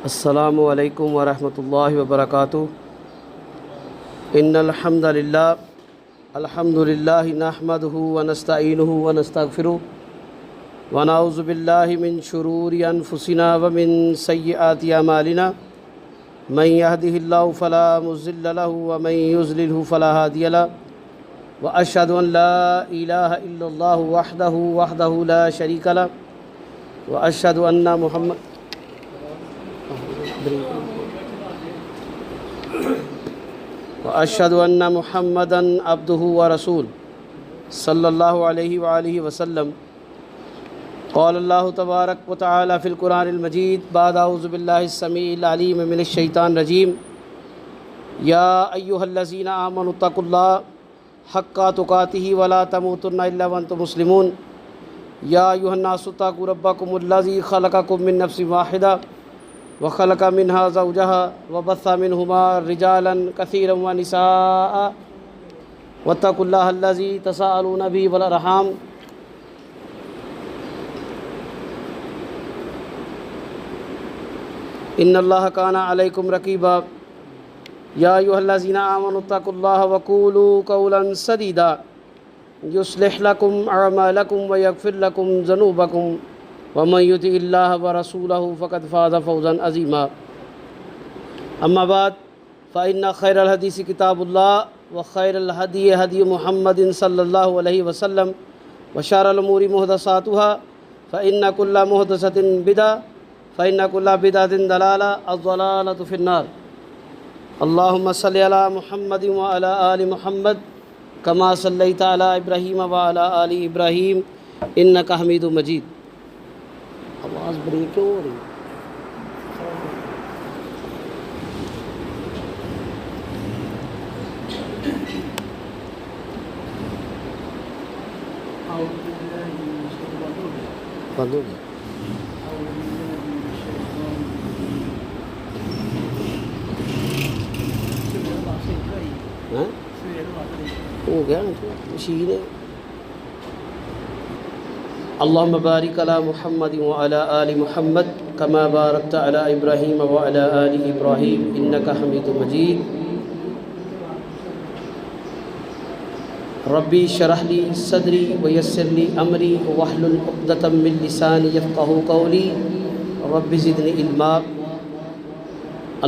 السلام علیکم ورحمۃ اللہ وبرکاتہ۔ ان الحمد للہ نحمدہ ونستعینہ ونستغفرہ ونعوذ باللہ من شرور انفسنا ومن سیئات اعمالنا من یہدہ اللہ فلا مضل لہ ومن یضللہ فلا ہادی لہ واشہد ان لا الہ الا اللہ وحدہ لا شریک لہ واشہد ان محمدًا عبدہ ورسول صلی اللہ علیہ وآلہ وسلم۔ قال اللہ تبارک وتعالی فی القرآن المجید بعد اعوذ باللہ السمیع العلیم من الشیطان الرجیم۔ یا ایہا الذین آمنوا اتقوا اللہ حق تقاتہ ولا تموتن الا وانتم مسلمون۔ یا ایہا الناس اتقوا ربکم الذی خلقکم من نفس واحدہ وخلق منها زوجها وبث منهما رجالا كثيرا ونساء واتقوا الله الذي تساءلون به والارحام ان الله كان عليكم رقيبا۔ يا ايها الذين آمنوا اتقوا الله وقولوا قولا سديدا يصلح لكم اعمالكم ويغفر لكم ذنوبكم ومن يطع الله ورسوله فقد فاز فوزا عظيما۔ اما بعد فإن خير الحديث كتاب الله وخير الهدي هدي محمد صلى الله عليه وسلم وشر الأمور محدثاتها فإن كل محدثة بدعة فإن كل بدعة ضلالة الضلالة في النار۔ اللهم صل على محمد وعلى آل محمد كما صليت على إبراهيم وعلى آل إبراهيم إنك حميد مجيد۔ آواز بریک کیوں ہو رہی ہے؟ بند ہو گیا۔ ہو گیا مشین ہے۔ اللہم بارک علی محمد وعلی آل محمد کما بارکت علی ابراہیم وعلی آل ابراہیم انک حمید مجید۔ ربی اشرح لی صدری ویسر لی امری واحلل عقدۃ من لسانی یفقہوا قولی رب زدنی علما۔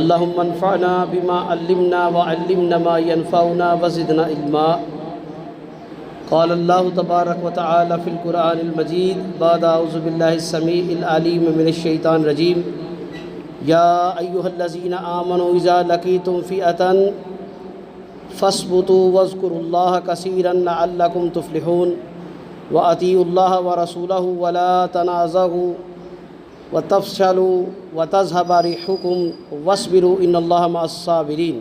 اللہم انفعنا بما علمنا وعلمنا ما ينفعنا وزدنا علما۔ قال اللہ تبارک وتعالی فی القرآن المجید بعد اعوذ باللہ السمیع العلیم من الشیطان الرجیم۔ یا ایہا الذین آمنوا اذا لقیتم فئۃ فاثبتوا واذکروا اللہ کثیرا لعلکم تفلحون واطیعوا اللہ ورسولہ ولا تنازعوا وتفشلوا وتذهب ريحكم واصبروا ان اللہ مع الصابرین۔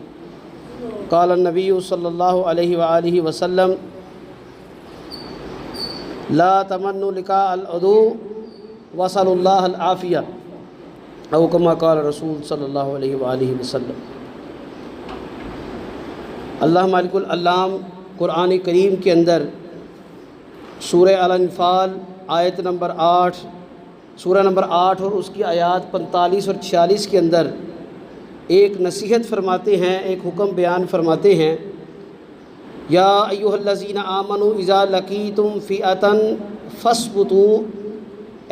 قال النبی صلی اللہ علیہ وآلہ وسلم لا تمنوا لقاء العدو واسألوا اللہ العافیہ او کما قال رسول صلی اللہ علیہ وآلہ وسلم۔ اللہ مالک العلام قرآن کریم کے اندر سورہ الانفال آیت نمبر 8 سورہ نمبر 8 اور اس کی آیات 45 اور 46 کے اندر ایک نصیحت فرماتے ہیں، ایک حکم بیان فرماتے ہیں۔ یا ایہا الذین آمنوا اذا لقیتم فئۃ فاثبتوا،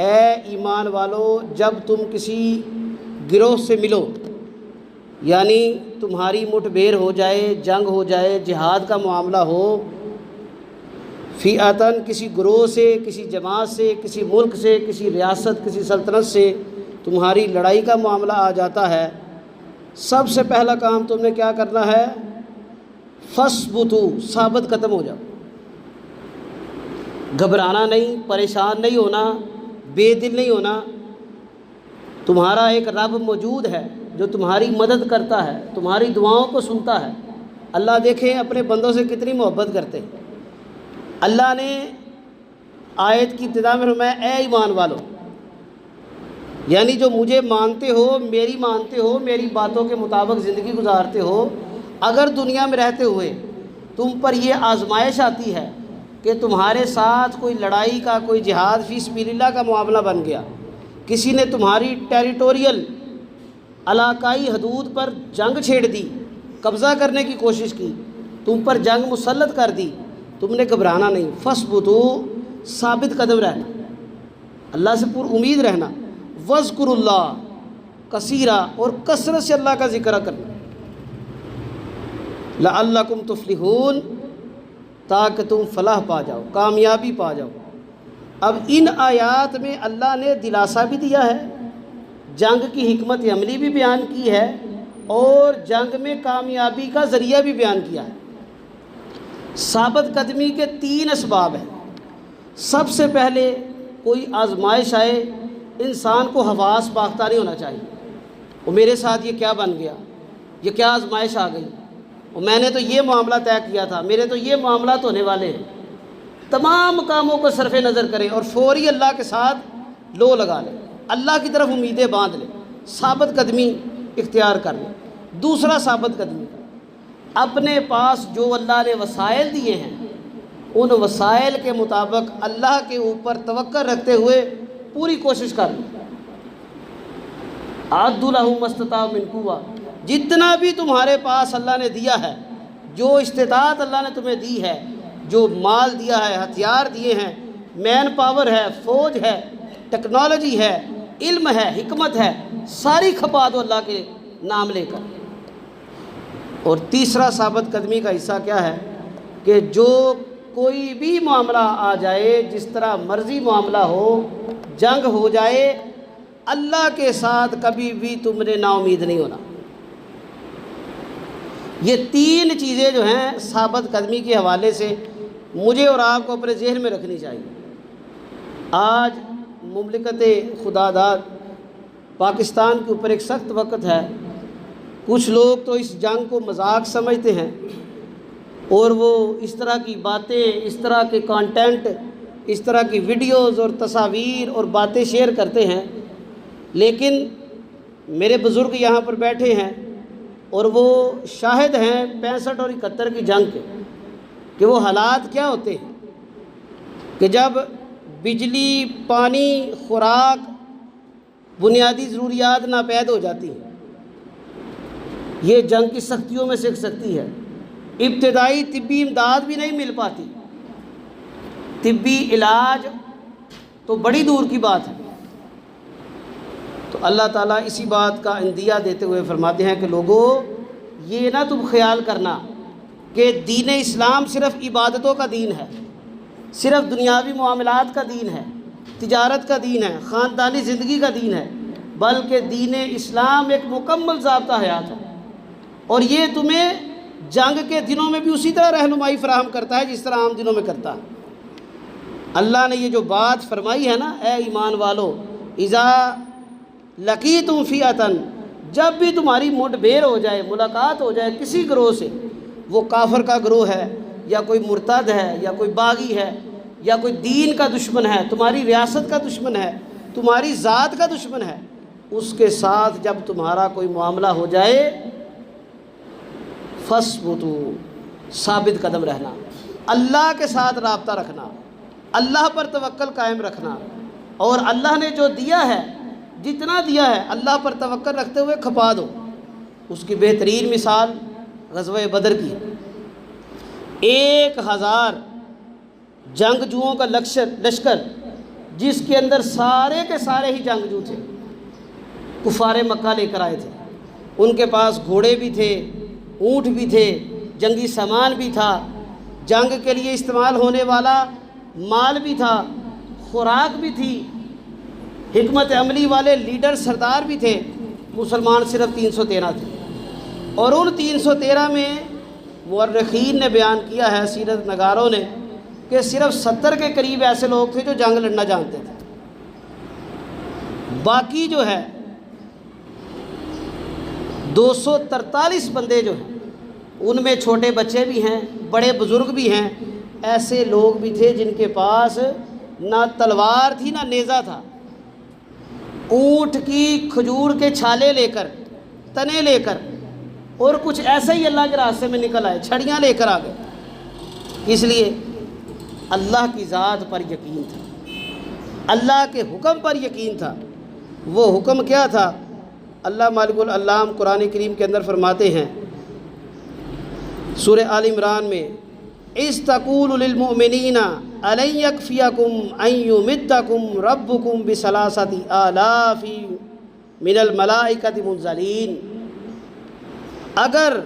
اے ایمان والو جب تم کسی گروہ سے ملو، یعنی تمہاری مٹ بھیر ہو جائے، جنگ ہو جائے، جہاد کا معاملہ ہو، فئۃ کسی گروہ سے، کسی جماعت سے، کسی ملک سے، کسی ریاست، کسی سلطنت سے تمہاری لڑائی کا معاملہ آ جاتا ہے، سب سے پہلا کام تم نے کیا کرنا ہے؟ فاثبتوا، ثابت قدم ہو جاؤ، گھبرانا نہیں، پریشان نہیں ہونا، بے دل نہیں ہونا۔ تمہارا ایک رب موجود ہے جو تمہاری مدد کرتا ہے، تمہاری دعاؤں کو سنتا ہے۔ اللہ دیکھیں اپنے بندوں سے کتنی محبت کرتے ہیں۔ اللہ نے آیت کی ابتدا میں فرمایا اے ایمان والو، یعنی جو مجھے مانتے ہو، میری مانتے ہو، میری باتوں کے مطابق زندگی گزارتے ہو، اگر دنیا میں رہتے ہوئے تم پر یہ آزمائش آتی ہے کہ تمہارے ساتھ کوئی لڑائی کا، کوئی جہاد فی سبیل اللہ کا معاملہ بن گیا، کسی نے تمہاری ٹیریٹوریل علاقائی حدود پر جنگ چھیڑ دی، قبضہ کرنے کی کوشش کی، تم پر جنگ مسلط کر دی، تم نے گھبرانا نہیں، فَاثْبُتُوا ثابت قدم رہنا، اللہ سے پر امید رہنا، وَاذْكُرُوا اللَّهَ کثیرا اور کثرت سے اللہ کا ذکر کرنا، لَعَلَّكُمْ تُفْلِحُونَ تاکہ تم فلاح پا جاؤ، کامیابی پا جاؤ۔ اب ان آیات میں اللہ نے دلاسا بھی دیا ہے، جنگ کی حکمت عملی بھی بیان کی ہے، اور جنگ میں کامیابی کا ذریعہ بھی بیان کیا ہے۔ ثابت قدمی کے 3 اسباب ہیں۔ سب سے پہلے کوئی آزمائش آئے، انسان کو حواس باختہ نہیں ہونا چاہیے، وہ میرے ساتھ یہ کیا بن گیا، یہ کیا آزمائش آ گئی، اور میں نے تو یہ معاملہ طے کیا تھا، میرے تو یہ معاملات ہونے والے ہیں۔ تمام کاموں کو صرف نظر کریں اور فوری اللہ کے ساتھ لو لگا لیں، اللہ کی طرف امیدیں باندھ لیں، ثابت قدمی اختیار کر لیں۔ دوسرا ثابت قدمی، اپنے پاس جو اللہ نے وسائل دیے ہیں ان وسائل کے مطابق اللہ کے اوپر توکل رکھتے ہوئے پوری کوشش کر لیں۔ اعدوا لهم ما استطاعوا من قوة، جتنا بھی تمہارے پاس اللہ نے دیا ہے، جو استطاعت اللہ نے تمہیں دی ہے، جو مال دیا ہے، ہتھیار دیے ہیں، مین پاور ہے، فوج ہے، ٹیکنالوجی ہے، علم ہے، حکمت ہے، ساری کھپا دو اللہ کے نام لے کر۔ اور تیسرا ثابت قدمی کا حصہ کیا ہے کہ جو کوئی بھی معاملہ آ جائے، جس طرح مرضی معاملہ ہو، جنگ ہو جائے، اللہ کے ساتھ کبھی بھی تم نے نا امید نہیں ہونا۔ یہ 3 چیزیں جو ہیں ثابت قدمی کے حوالے سے مجھے اور آپ کو اپنے ذہن میں رکھنی چاہیے۔ آج مملکت خدا داد پاکستان کے اوپر ایک سخت وقت ہے۔ کچھ لوگ تو اس جنگ کو مذاق سمجھتے ہیں اور وہ اس طرح کی باتیں، اس طرح کے کانٹینٹ، اس طرح کی ویڈیوز اور تصاویر اور باتیں شیئر کرتے ہیں، لیکن میرے بزرگ یہاں پر بیٹھے ہیں اور وہ شاہد ہیں 65 اور 71 کی جنگ کے، کہ وہ حالات کیا ہوتے ہیں کہ جب بجلی، پانی، خوراک، بنیادی ضروریات ناپید ہو جاتی ہیں۔ یہ جنگ کی سختیوں میں سے ایک سختی ہے۔ ابتدائی طبی امداد بھی نہیں مل پاتی، طبی علاج تو بڑی دور کی بات ہے۔ تو اللہ تعالیٰ اسی بات کا اندیہ دیتے ہوئے فرماتے ہیں کہ لوگوں، یہ نہ تم خیال کرنا کہ دین اسلام صرف عبادتوں کا دین ہے، صرف دنیاوی معاملات کا دین ہے، تجارت کا دین ہے، خاندانی زندگی کا دین ہے، بلکہ دین اسلام ایک مکمل ضابطہ حیات ہے، اور یہ تمہیں جنگ کے دنوں میں بھی اسی طرح رہنمائی فراہم کرتا ہے جس طرح عام دنوں میں کرتا ہے۔ اللہ نے یہ جو بات فرمائی ہے نا، اے ایمان والو، اذا لقیتم فئۃ، جب بھی تمہاری مٹ بھیڑ ہو جائے، ملاقات ہو جائے کسی گروہ سے، وہ کافر کا گروہ ہے یا کوئی مرتد ہے یا کوئی باغی ہے یا کوئی دین کا دشمن ہے، تمہاری ریاست کا دشمن ہے، تمہاری ذات کا دشمن ہے، اس کے ساتھ جب تمہارا کوئی معاملہ ہو جائے، فَاثْبُتُوا، ثابت قدم رہنا، اللہ کے ساتھ رابطہ رکھنا، اللہ پر توکل قائم رکھنا، اور اللہ نے جو دیا ہے، جتنا دیا ہے، اللہ پر توکل رکھتے ہوئے کھپا دو۔ اس کی بہترین مثال غزوہ بدر کی ہے۔ 1000 جنگجوؤں کا لشکر، جس کے اندر سارے کے سارے ہی جنگجو تھے، کفار مکہ لے کر آئے تھے۔ ان کے پاس گھوڑے بھی تھے، اونٹ بھی تھے، جنگی سامان بھی تھا، جنگ کے لیے استعمال ہونے والا مال بھی تھا، خوراک بھی تھی، حکمت عملی والے لیڈر سردار بھی تھے۔ مسلمان صرف 313 تھے، اور ان 313 میں مورخین نے بیان کیا ہے، سیرت نگاروں نے، کہ صرف 70 کے قریب ایسے لوگ تھے جو جنگ لڑنا جانتے تھے۔ باقی جو ہے 243 بندے جو ہیں، ان میں چھوٹے بچے بھی ہیں، بڑے بزرگ بھی ہیں، ایسے لوگ بھی تھے جن کے پاس نہ تلوار تھی نہ نیزہ تھا، اونٹ کی کھجور کے چھالے لے کر، تنے لے کر، اور کچھ ایسے ہی اللہ کے راستے میں نکل آئے، چھڑیاں لے کر آ گئے۔ اس لیے اللہ کی ذات پر یقین تھا، اللہ کے حکم پر یقین تھا۔ وہ حکم کیا تھا اللہ مالک العلام قرآن کریم کے اندر فرماتے ہیں سورہ آل عمران میں اِذْ تَقُولُ لِلْمُؤْمِنِينَ أَلَنْ يَكْفِيَكُمْ أَنْ يُمِدَّكُمْ رَبُّكُمْ بِثَلَاثَةِ آلَافٍ مِنَ الْمَلَائِكَةِ مُنزَلِينَ۔ اگر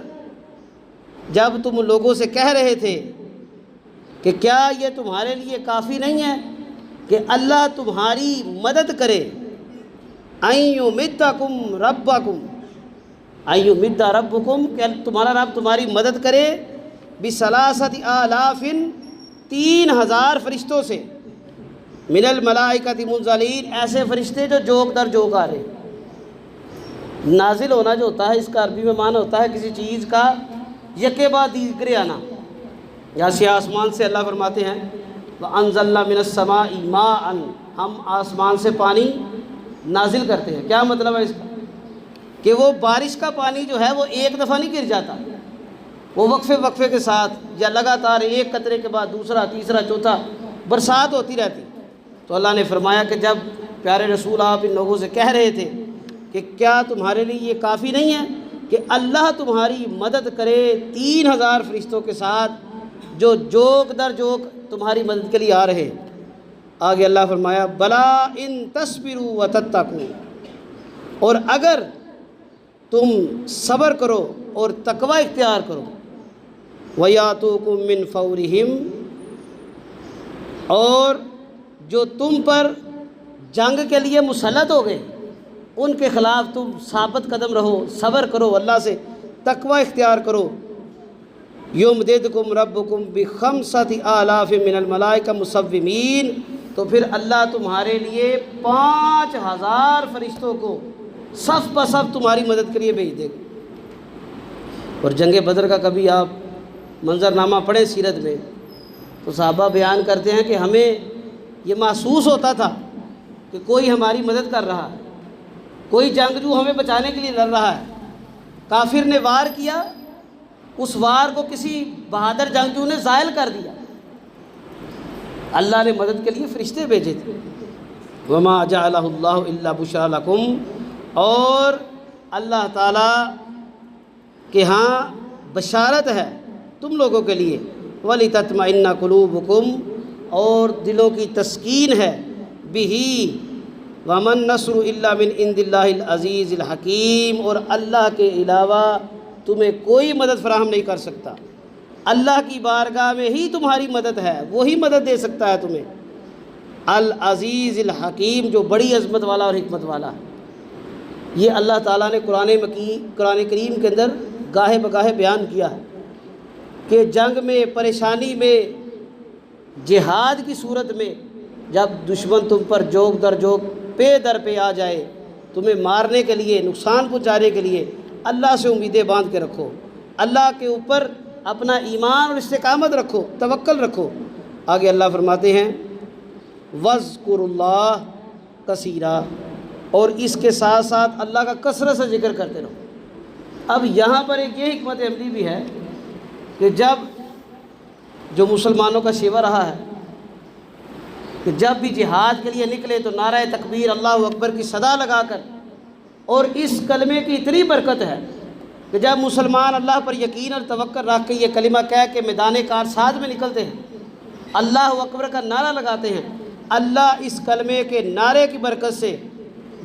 جب تم لوگوں سے کہہ رہے تھے کہ کیا یہ تمہارے لیے کافی نہیں ہے کہ اللہ تمہاری مدد کرے، أَن يُمِدَّكُمْ رَبَّكُمْ أَن يُمِدَّ رَبُّكُمْ کہ تمہارا رب تمہاری مدد کرے بِثَلَاثَةِ آلَافٍ 3000 فرشتوں سے، مِنَ الْمَلَائِكَةِ مُنزَلِينَ ایسے فرشتے جو جوک در جوک آ رہے ہیں۔ نازل ہونا جو ہوتا ہے اس کا عربی میں معنی ہوتا ہے کسی چیز کا یکے بعد دیگرے آنا۔ جیسے آسمان سے اللہ فرماتے ہیں وَأَنزَلْنَا مِنَ السَّمَاءِ مَاءً ہم آسمان سے پانی نازل کرتے ہیں۔ کیا مطلب ہے اس کا؟ کہ وہ بارش کا پانی جو ہے وہ ایک دفعہ نہیں گر جاتا، وہ وقفے کے ساتھ یا لگاتار ایک قطرے کے بعد دوسرا تیسرا چوتھا برسات ہوتی رہتی۔ تو اللہ نے فرمایا کہ جب پیارے رسول آپ ان لوگوں سے کہہ رہے تھے کہ کیا تمہارے لیے یہ کافی نہیں ہے کہ اللہ تمہاری مدد کرے 3000 فرشتوں کے ساتھ جو جوک در جوک تمہاری مدد کے لیے آ رہے ہیں۔ آگے اللہ فرمایا بلا ان تصبروا وتتقوا اور اگر تم صبر کرو اور تقوی اختیار کرو، وَيَأْتُوكُم مِّن فَوْرِهِمْ اور جو تم پر جنگ کے لیے مسلط ہو گئے ان کے خلاف تم ثابت قدم رہو، صبر کرو، اللہ سے تقوی اختیار کرو، یُمْدِدْكُمْ رَبُّكُمْ بِخَمْسَةِ آلَافٍ مِّنَ الْمَلَائِكَةِ مُصَوِّمِينَ تو پھر اللہ تمہارے لیے 5000 فرشتوں کو صف بہ صف تمہاری مدد کے لیے بھیج دے گا۔ اور جنگ بدر کا کبھی آپ منظرنامہ پڑھیں سیرت میں تو صحابہ بیان کرتے ہیں کہ ہمیں یہ محسوس ہوتا تھا کہ کوئی ہماری مدد کر رہا ہے، کوئی جنگجو ہمیں بچانے کے لیے لڑ رہا ہے۔ کافر نے وار کیا، اس وار کو کسی بہادر جنگجو نے زائل کر دیا، اللہ نے مدد کے لیے فرشتے بھیجے تھے۔ وما جعلہ اللہ الا بشرا لکم اور اللہ تعالیٰ کے ہاں بشارت ہے تم لوگوں کے لیے، وَلِتَطْمَئِنَّ قُلُوبُكُمْ اور دلوں کی تسکین ہے، بِهِ وَمَن نَّصْرُ إِلَّا مِنْ عِنْدِ اللَّهِ الْعَزِيزِ الْحَكِيمِ اور اللہ کے علاوہ تمہیں کوئی مدد فراہم نہیں کر سکتا، اللہ کی بارگاہ میں ہی تمہاری مدد ہے، وہی مدد دے سکتا ہے تمہیں۔ العزیز الحکیم جو بڑی عظمت والا اور حکمت والا ہے۔ یہ اللہ تعالیٰ نے قرآن کریم کے اندر گاہے بگاہے بیان کیا ہے کہ جنگ میں، پریشانی میں، جہاد کی صورت میں جب دشمن تم پر جوک در جوک پے در پہ آ جائے، تمہیں مارنے کے لیے، نقصان پہنچانے کے لیے، اللہ سے امیدیں باندھ کے رکھو، اللہ کے اوپر اپنا ایمان اور استقامت رکھو، توکل رکھو۔ آگے اللہ فرماتے ہیں وَاذْكُرُوا اللَّهَ كَثِيرًا اور اس کے ساتھ ساتھ اللہ کا کثرت سے ذکر کرتے رہو۔ اب یہاں پر ایک یہ حکمت عملی بھی ہے کہ جب جو مسلمانوں کا شیوہ رہا ہے کہ جب بھی جہاد کے لیے نکلے تو نعرہ تکبیر اللہ اکبر کی صدا لگا کر، اور اس کلمے کی اتنی برکت ہے کہ جب مسلمان اللہ پر یقین اور توکل رکھ کے یہ کلمہ کہہ کے میدان کارساز میں نکلتے ہیں، اللہ اکبر کا نعرہ لگاتے ہیں، اللہ اس کلمے کے نعرے کی برکت سے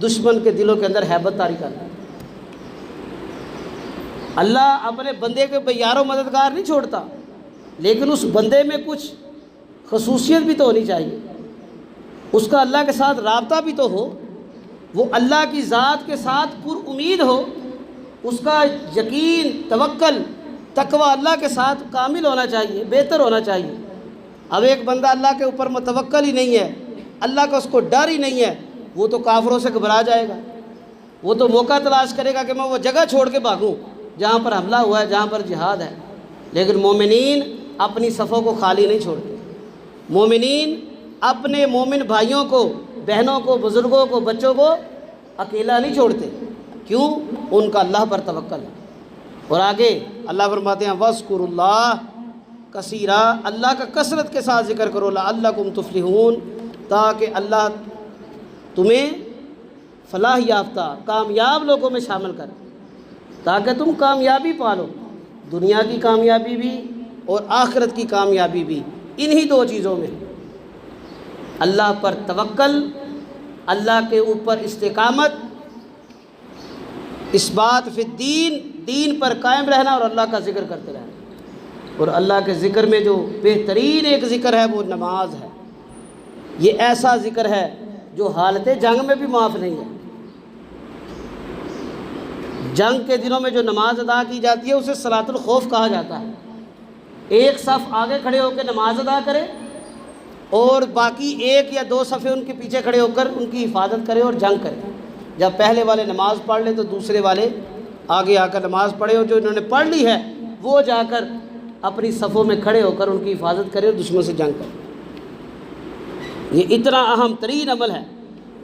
دشمن کے دلوں کے اندر ہیبت طاری کرتا ہے۔ اللہ اپنے بندے کے یار و مددگار نہیں چھوڑتا، لیکن اس بندے میں کچھ خصوصیت بھی تو ہونی چاہیے، اس کا اللہ کے ساتھ رابطہ بھی تو ہو، وہ اللہ کی ذات کے ساتھ پر امید ہو، اس کا یقین، توکل، تقوی اللہ کے ساتھ کامل ہونا چاہیے، بہتر ہونا چاہیے۔ اب ایک بندہ اللہ کے اوپر متوکل ہی نہیں ہے، اللہ کا اس کو ڈر ہی نہیں ہے، وہ تو کافروں سے گھبرا جائے گا، وہ تو موقع تلاش کرے گا کہ میں وہ جگہ چھوڑ کے بھاگوں جہاں پر حملہ ہوا ہے، جہاں پر جہاد ہے۔ لیکن مومنین اپنی صفوں کو خالی نہیں چھوڑتے، مومنین اپنے مومن بھائیوں کو، بہنوں کو، بزرگوں کو، بچوں کو اکیلا نہیں چھوڑتے۔ کیوں؟ ان کا اللہ پر توکل ہے۔ اور آگے اللہ فرماتے ہیں وَاذْكُرُوا اللَّهَ كَثِيرًا اللہ کا کثرت کے ساتھ ذکر کرو، لَعَلَّكُمْ تُفْلِحُونَ تاکہ اللہ تمہیں فلاح یافتہ کامیاب لوگوں میں شامل کر، تاکہ تم کامیابی پالو، دنیا کی کامیابی بھی اور آخرت کی کامیابی بھی انہی دو چیزوں میں، اللہ پر توکل، اللہ کے اوپر استقامت، اثبات فی الدین، دین پر قائم رہنا اور اللہ کا ذکر کرتے رہنا۔ اور اللہ کے ذکر میں جو بہترین ایک ذکر ہے وہ نماز ہے۔ یہ ایسا ذکر ہے جو حالت جنگ میں بھی معاف نہیں ہے۔ جنگ کے دنوں میں جو نماز ادا کی جاتی ہے اسے صلاۃ الخوف کہا جاتا ہے۔ ایک صف آگے کھڑے ہو کے نماز ادا کرے اور باقی ایک یا دو صفیں ان کے پیچھے کھڑے ہو کر ان کی حفاظت کرے اور جنگ کرے۔ جب پہلے والے نماز پڑھ لیں تو دوسرے والے آگے آ کر نماز پڑھے، اور جو انہوں نے پڑھ لی ہے وہ جا کر اپنی صفوں میں کھڑے ہو کر ان کی حفاظت کرے اور دشمن سے جنگ کرے۔ یہ اتنا اہم ترین عمل ہے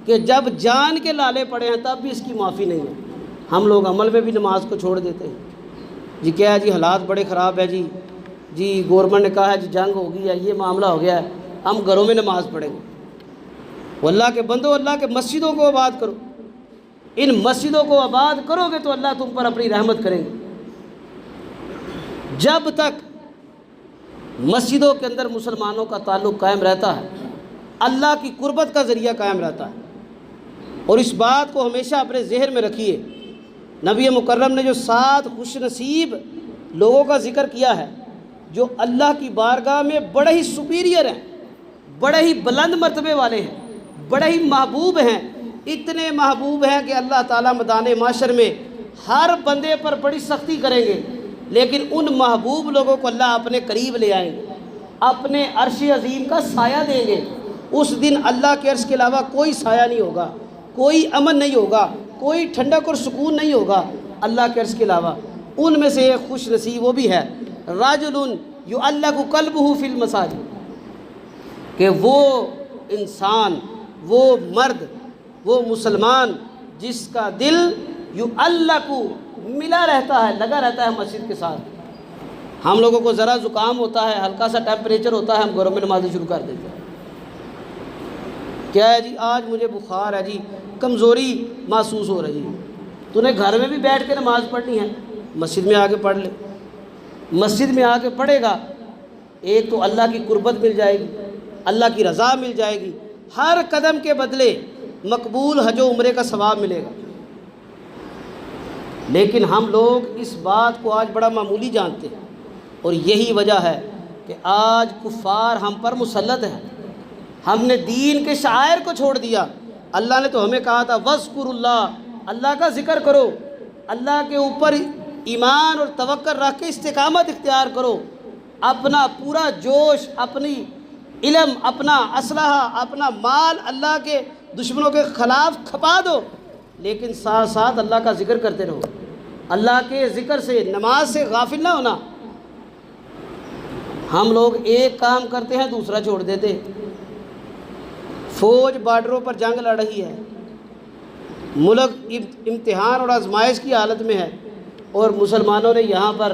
کہ جب جان کے لالے پڑے ہیں تب بھی اس کی معافی نہیں ہے۔ ہم لوگ عمل میں بھی نماز کو چھوڑ دیتے ہیں، جی کیا ہے جی حالات بڑے خراب ہے، جی گورنمنٹ نے کہا ہے جی جنگ ہوگی ہے، یہ معاملہ ہو گیا ہے، ہم گھروں میں نماز پڑھیں گے۔ وہ اللہ کے بندو، اللہ کے مسجدوں کو آباد کرو، ان مسجدوں کو آباد کرو گے تو اللہ تم پر اپنی رحمت کریں گے۔ جب تک مسجدوں کے اندر مسلمانوں کا تعلق قائم رہتا ہے اللہ کی قربت کا ذریعہ قائم رہتا ہے۔ اور اس بات کو ہمیشہ اپنے ذہن میں رکھیے، نبی مکرم نے جو 7 خوش نصیب لوگوں کا ذکر کیا ہے جو اللہ کی بارگاہ میں بڑے ہی سپیریئر ہیں، بڑے ہی بلند مرتبے والے ہیں، بڑے ہی محبوب ہیں، اتنے محبوب ہیں کہ اللہ تعالیٰ میدان معاشر میں ہر بندے پر بڑی سختی کریں گے، لیکن ان محبوب لوگوں کو اللہ اپنے قریب لے آئیں گے، اپنے عرش عظیم کا سایہ دیں گے۔ اس دن اللہ کے عرش کے علاوہ کوئی سایہ نہیں ہوگا، کوئی امن نہیں ہوگا، کوئی ٹھنڈک اور سکون نہیں ہوگا اللہ کے عرش کے علاوہ۔ ان میں سے ایک خوش نصیب وہ بھی ہے رجل یعلق قلبہ فی المساجد، کہ وہ انسان، وہ مرد، وہ مسلمان جس کا دل یعلق ملا رہتا ہے، لگا رہتا ہے مسجد کے ساتھ۔ ہم لوگوں کو ذرا زکام ہوتا ہے، ہلکا سا ٹیمپریچر ہوتا ہے، ہم گھروں میں نمازیں شروع کر دیتے ہیں۔ کیا ہے جی آج مجھے بخار ہے جی، کمزوری محسوس ہو رہی ہے۔ تو نے گھر میں بھی بیٹھ کے نماز پڑھنی ہے، مسجد میں آ کے پڑھ لے۔ مسجد میں آ کے پڑھے گا، ایک تو اللہ کی قربت مل جائے گی، اللہ کی رضا مل جائے گی، ہر قدم کے بدلے مقبول حج و عمرے کا ثواب ملے گا۔ لیکن ہم لوگ اس بات کو آج بڑا معمولی جانتے ہیں، اور یہی وجہ ہے کہ آج کفار ہم پر مسلط ہیں۔ ہم نے دین کے شعائر کو چھوڑ دیا۔ اللہ نے تو ہمیں کہا تھا وَاذْكُرُوا اللَّهَ، اللہ کا ذکر کرو، اللہ کے اوپر ایمان اور توکل رکھ کے استقامت اختیار کرو، اپنا پورا جوش، اپنی علم، اپنا اسلحہ، اپنا مال اللہ کے دشمنوں کے خلاف کھپا دو، لیکن ساتھ ساتھ اللہ کا ذکر کرتے رہو۔ اللہ کے ذکر سے، نماز سے غافل نہ ہونا۔ ہم لوگ ایک کام کرتے ہیں دوسرا چھوڑ دیتے۔ فوج بارڈروں پر جنگ لڑ رہی ہے، ملک امتحان اور آزمائش کی حالت میں ہے، اور مسلمانوں نے یہاں پر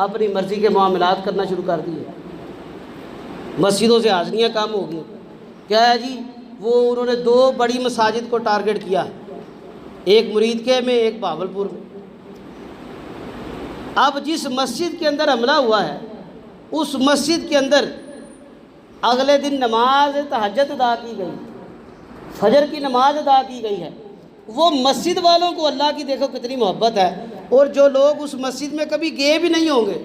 اپنی مرضی کے معاملات کرنا شروع کر دیے۔ مسجدوں سے حاضریاں کم ہو گئی۔ کیا ہے جی وہ انہوں نے 2 بڑی مساجد کو ٹارگٹ کیا ہے، ایک مرید کے میں، ایک بہاولپور میں۔ اب جس مسجد کے اندر حملہ ہوا ہے اس مسجد کے اندر اگلے دن نماز تہجد ادا کی گئی، فجر کی نماز ادا کی گئی ہے۔ وہ مسجد والوں کو اللہ کی دیکھو کتنی محبت ہے، اور جو لوگ اس مسجد میں کبھی گئے بھی نہیں ہوں گے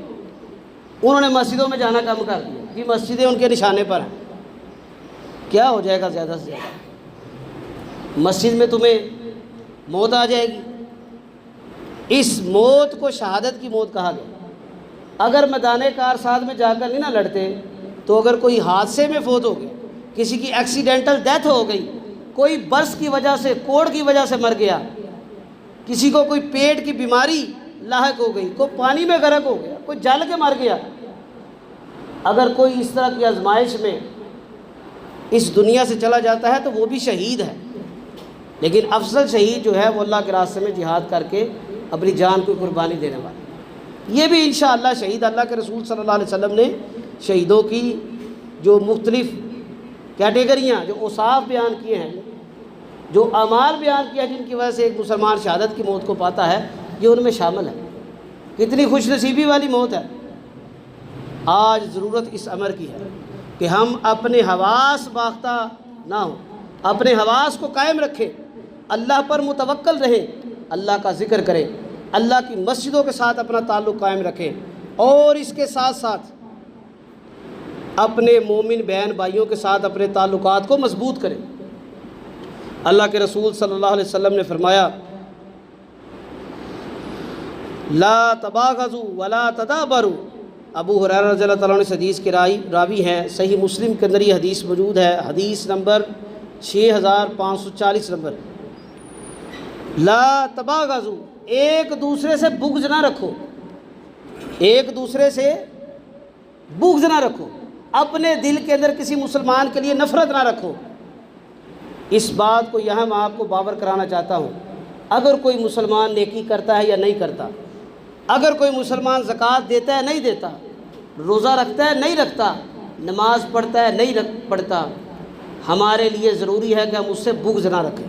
انہوں نے مسجدوں میں جانا کم کر دیا کہ مسجدیں ان کے نشانے پر ہیں۔ کیا ہو جائے گا زیادہ سے زیادہ؟ مسجد میں تمہیں موت آ جائے گی۔ اس موت کو شہادت کی موت کہا گیا۔ اگر میدان کارساز میں جا کر نہیں نہ لڑتے تو اگر کوئی حادثے میں فوت ہو گیا، کسی کی ایکسیڈنٹل ڈیتھ ہو گئی، کوئی برس کی وجہ سے، کوڑ کی وجہ سے مر گیا، کسی کو کوئی پیٹ کی بیماری لاحق ہو گئی، کوئی پانی میں غرق ہو گیا، کوئی جل کے مر گیا، اگر کوئی اس طرح کی آزمائش میں اس دنیا سے چلا جاتا ہے تو وہ بھی شہید ہے۔ لیکن افضل شہید جو ہے وہ اللہ کے راستے میں جہاد کر کے اپنی جان کو قربانی دینے والا۔ یہ بھی انشاءاللہ شہید، اللہ کے رسول صلی اللہ علیہ وسلم نے شہیدوں کی جو مختلف کیٹیگریاں، جو اوصاف بیان کیے ہیں، جو اعمال بیان کیا جن کی وجہ سے ایک مسلمان شہادت کی موت کو پاتا ہے، یہ ان میں شامل ہے۔ کتنی خوش نصیبی والی موت ہے۔ آج ضرورت اس امر کی ہے کہ ہم اپنے حواس باختہ نہ ہوں، اپنے حواس کو قائم رکھیں، اللہ پر متوکل رہیں، اللہ کا ذکر کریں، اللہ کی مسجدوں کے ساتھ اپنا تعلق قائم رکھیں، اور اس کے ساتھ ساتھ اپنے مومن بہن بھائیوں کے ساتھ اپنے تعلقات کو مضبوط کریں۔ اللہ کے رسول صلی اللہ علیہ وسلم نے فرمایا لا تباغضوا ولا تدابروا۔ ابو ہریرہ رضی اللہ تعالیٰ عنہ اس حدیث کے راوی ہیں، صحیح مسلم کے اندر یہ حدیث موجود ہے، حدیث نمبر 6540 نمبر۔ لا تباغضوا، ایک دوسرے سے بغض نہ رکھو، ایک دوسرے سے بغض نہ رکھو، اپنے دل کے اندر کسی مسلمان کے لیے نفرت نہ رکھو۔ اس بات کو یہاں میں آپ کو باور کرانا چاہتا ہوں، اگر کوئی مسلمان نیکی کرتا ہے یا نہیں کرتا، اگر کوئی مسلمان زکوٰۃ دیتا ہے نہیں دیتا، روزہ رکھتا ہے نہیں رکھتا، نماز پڑھتا ہے نہیں پڑھتا، ہمارے لیے ضروری ہے کہ ہم اس سے بغض نہ رکھیں۔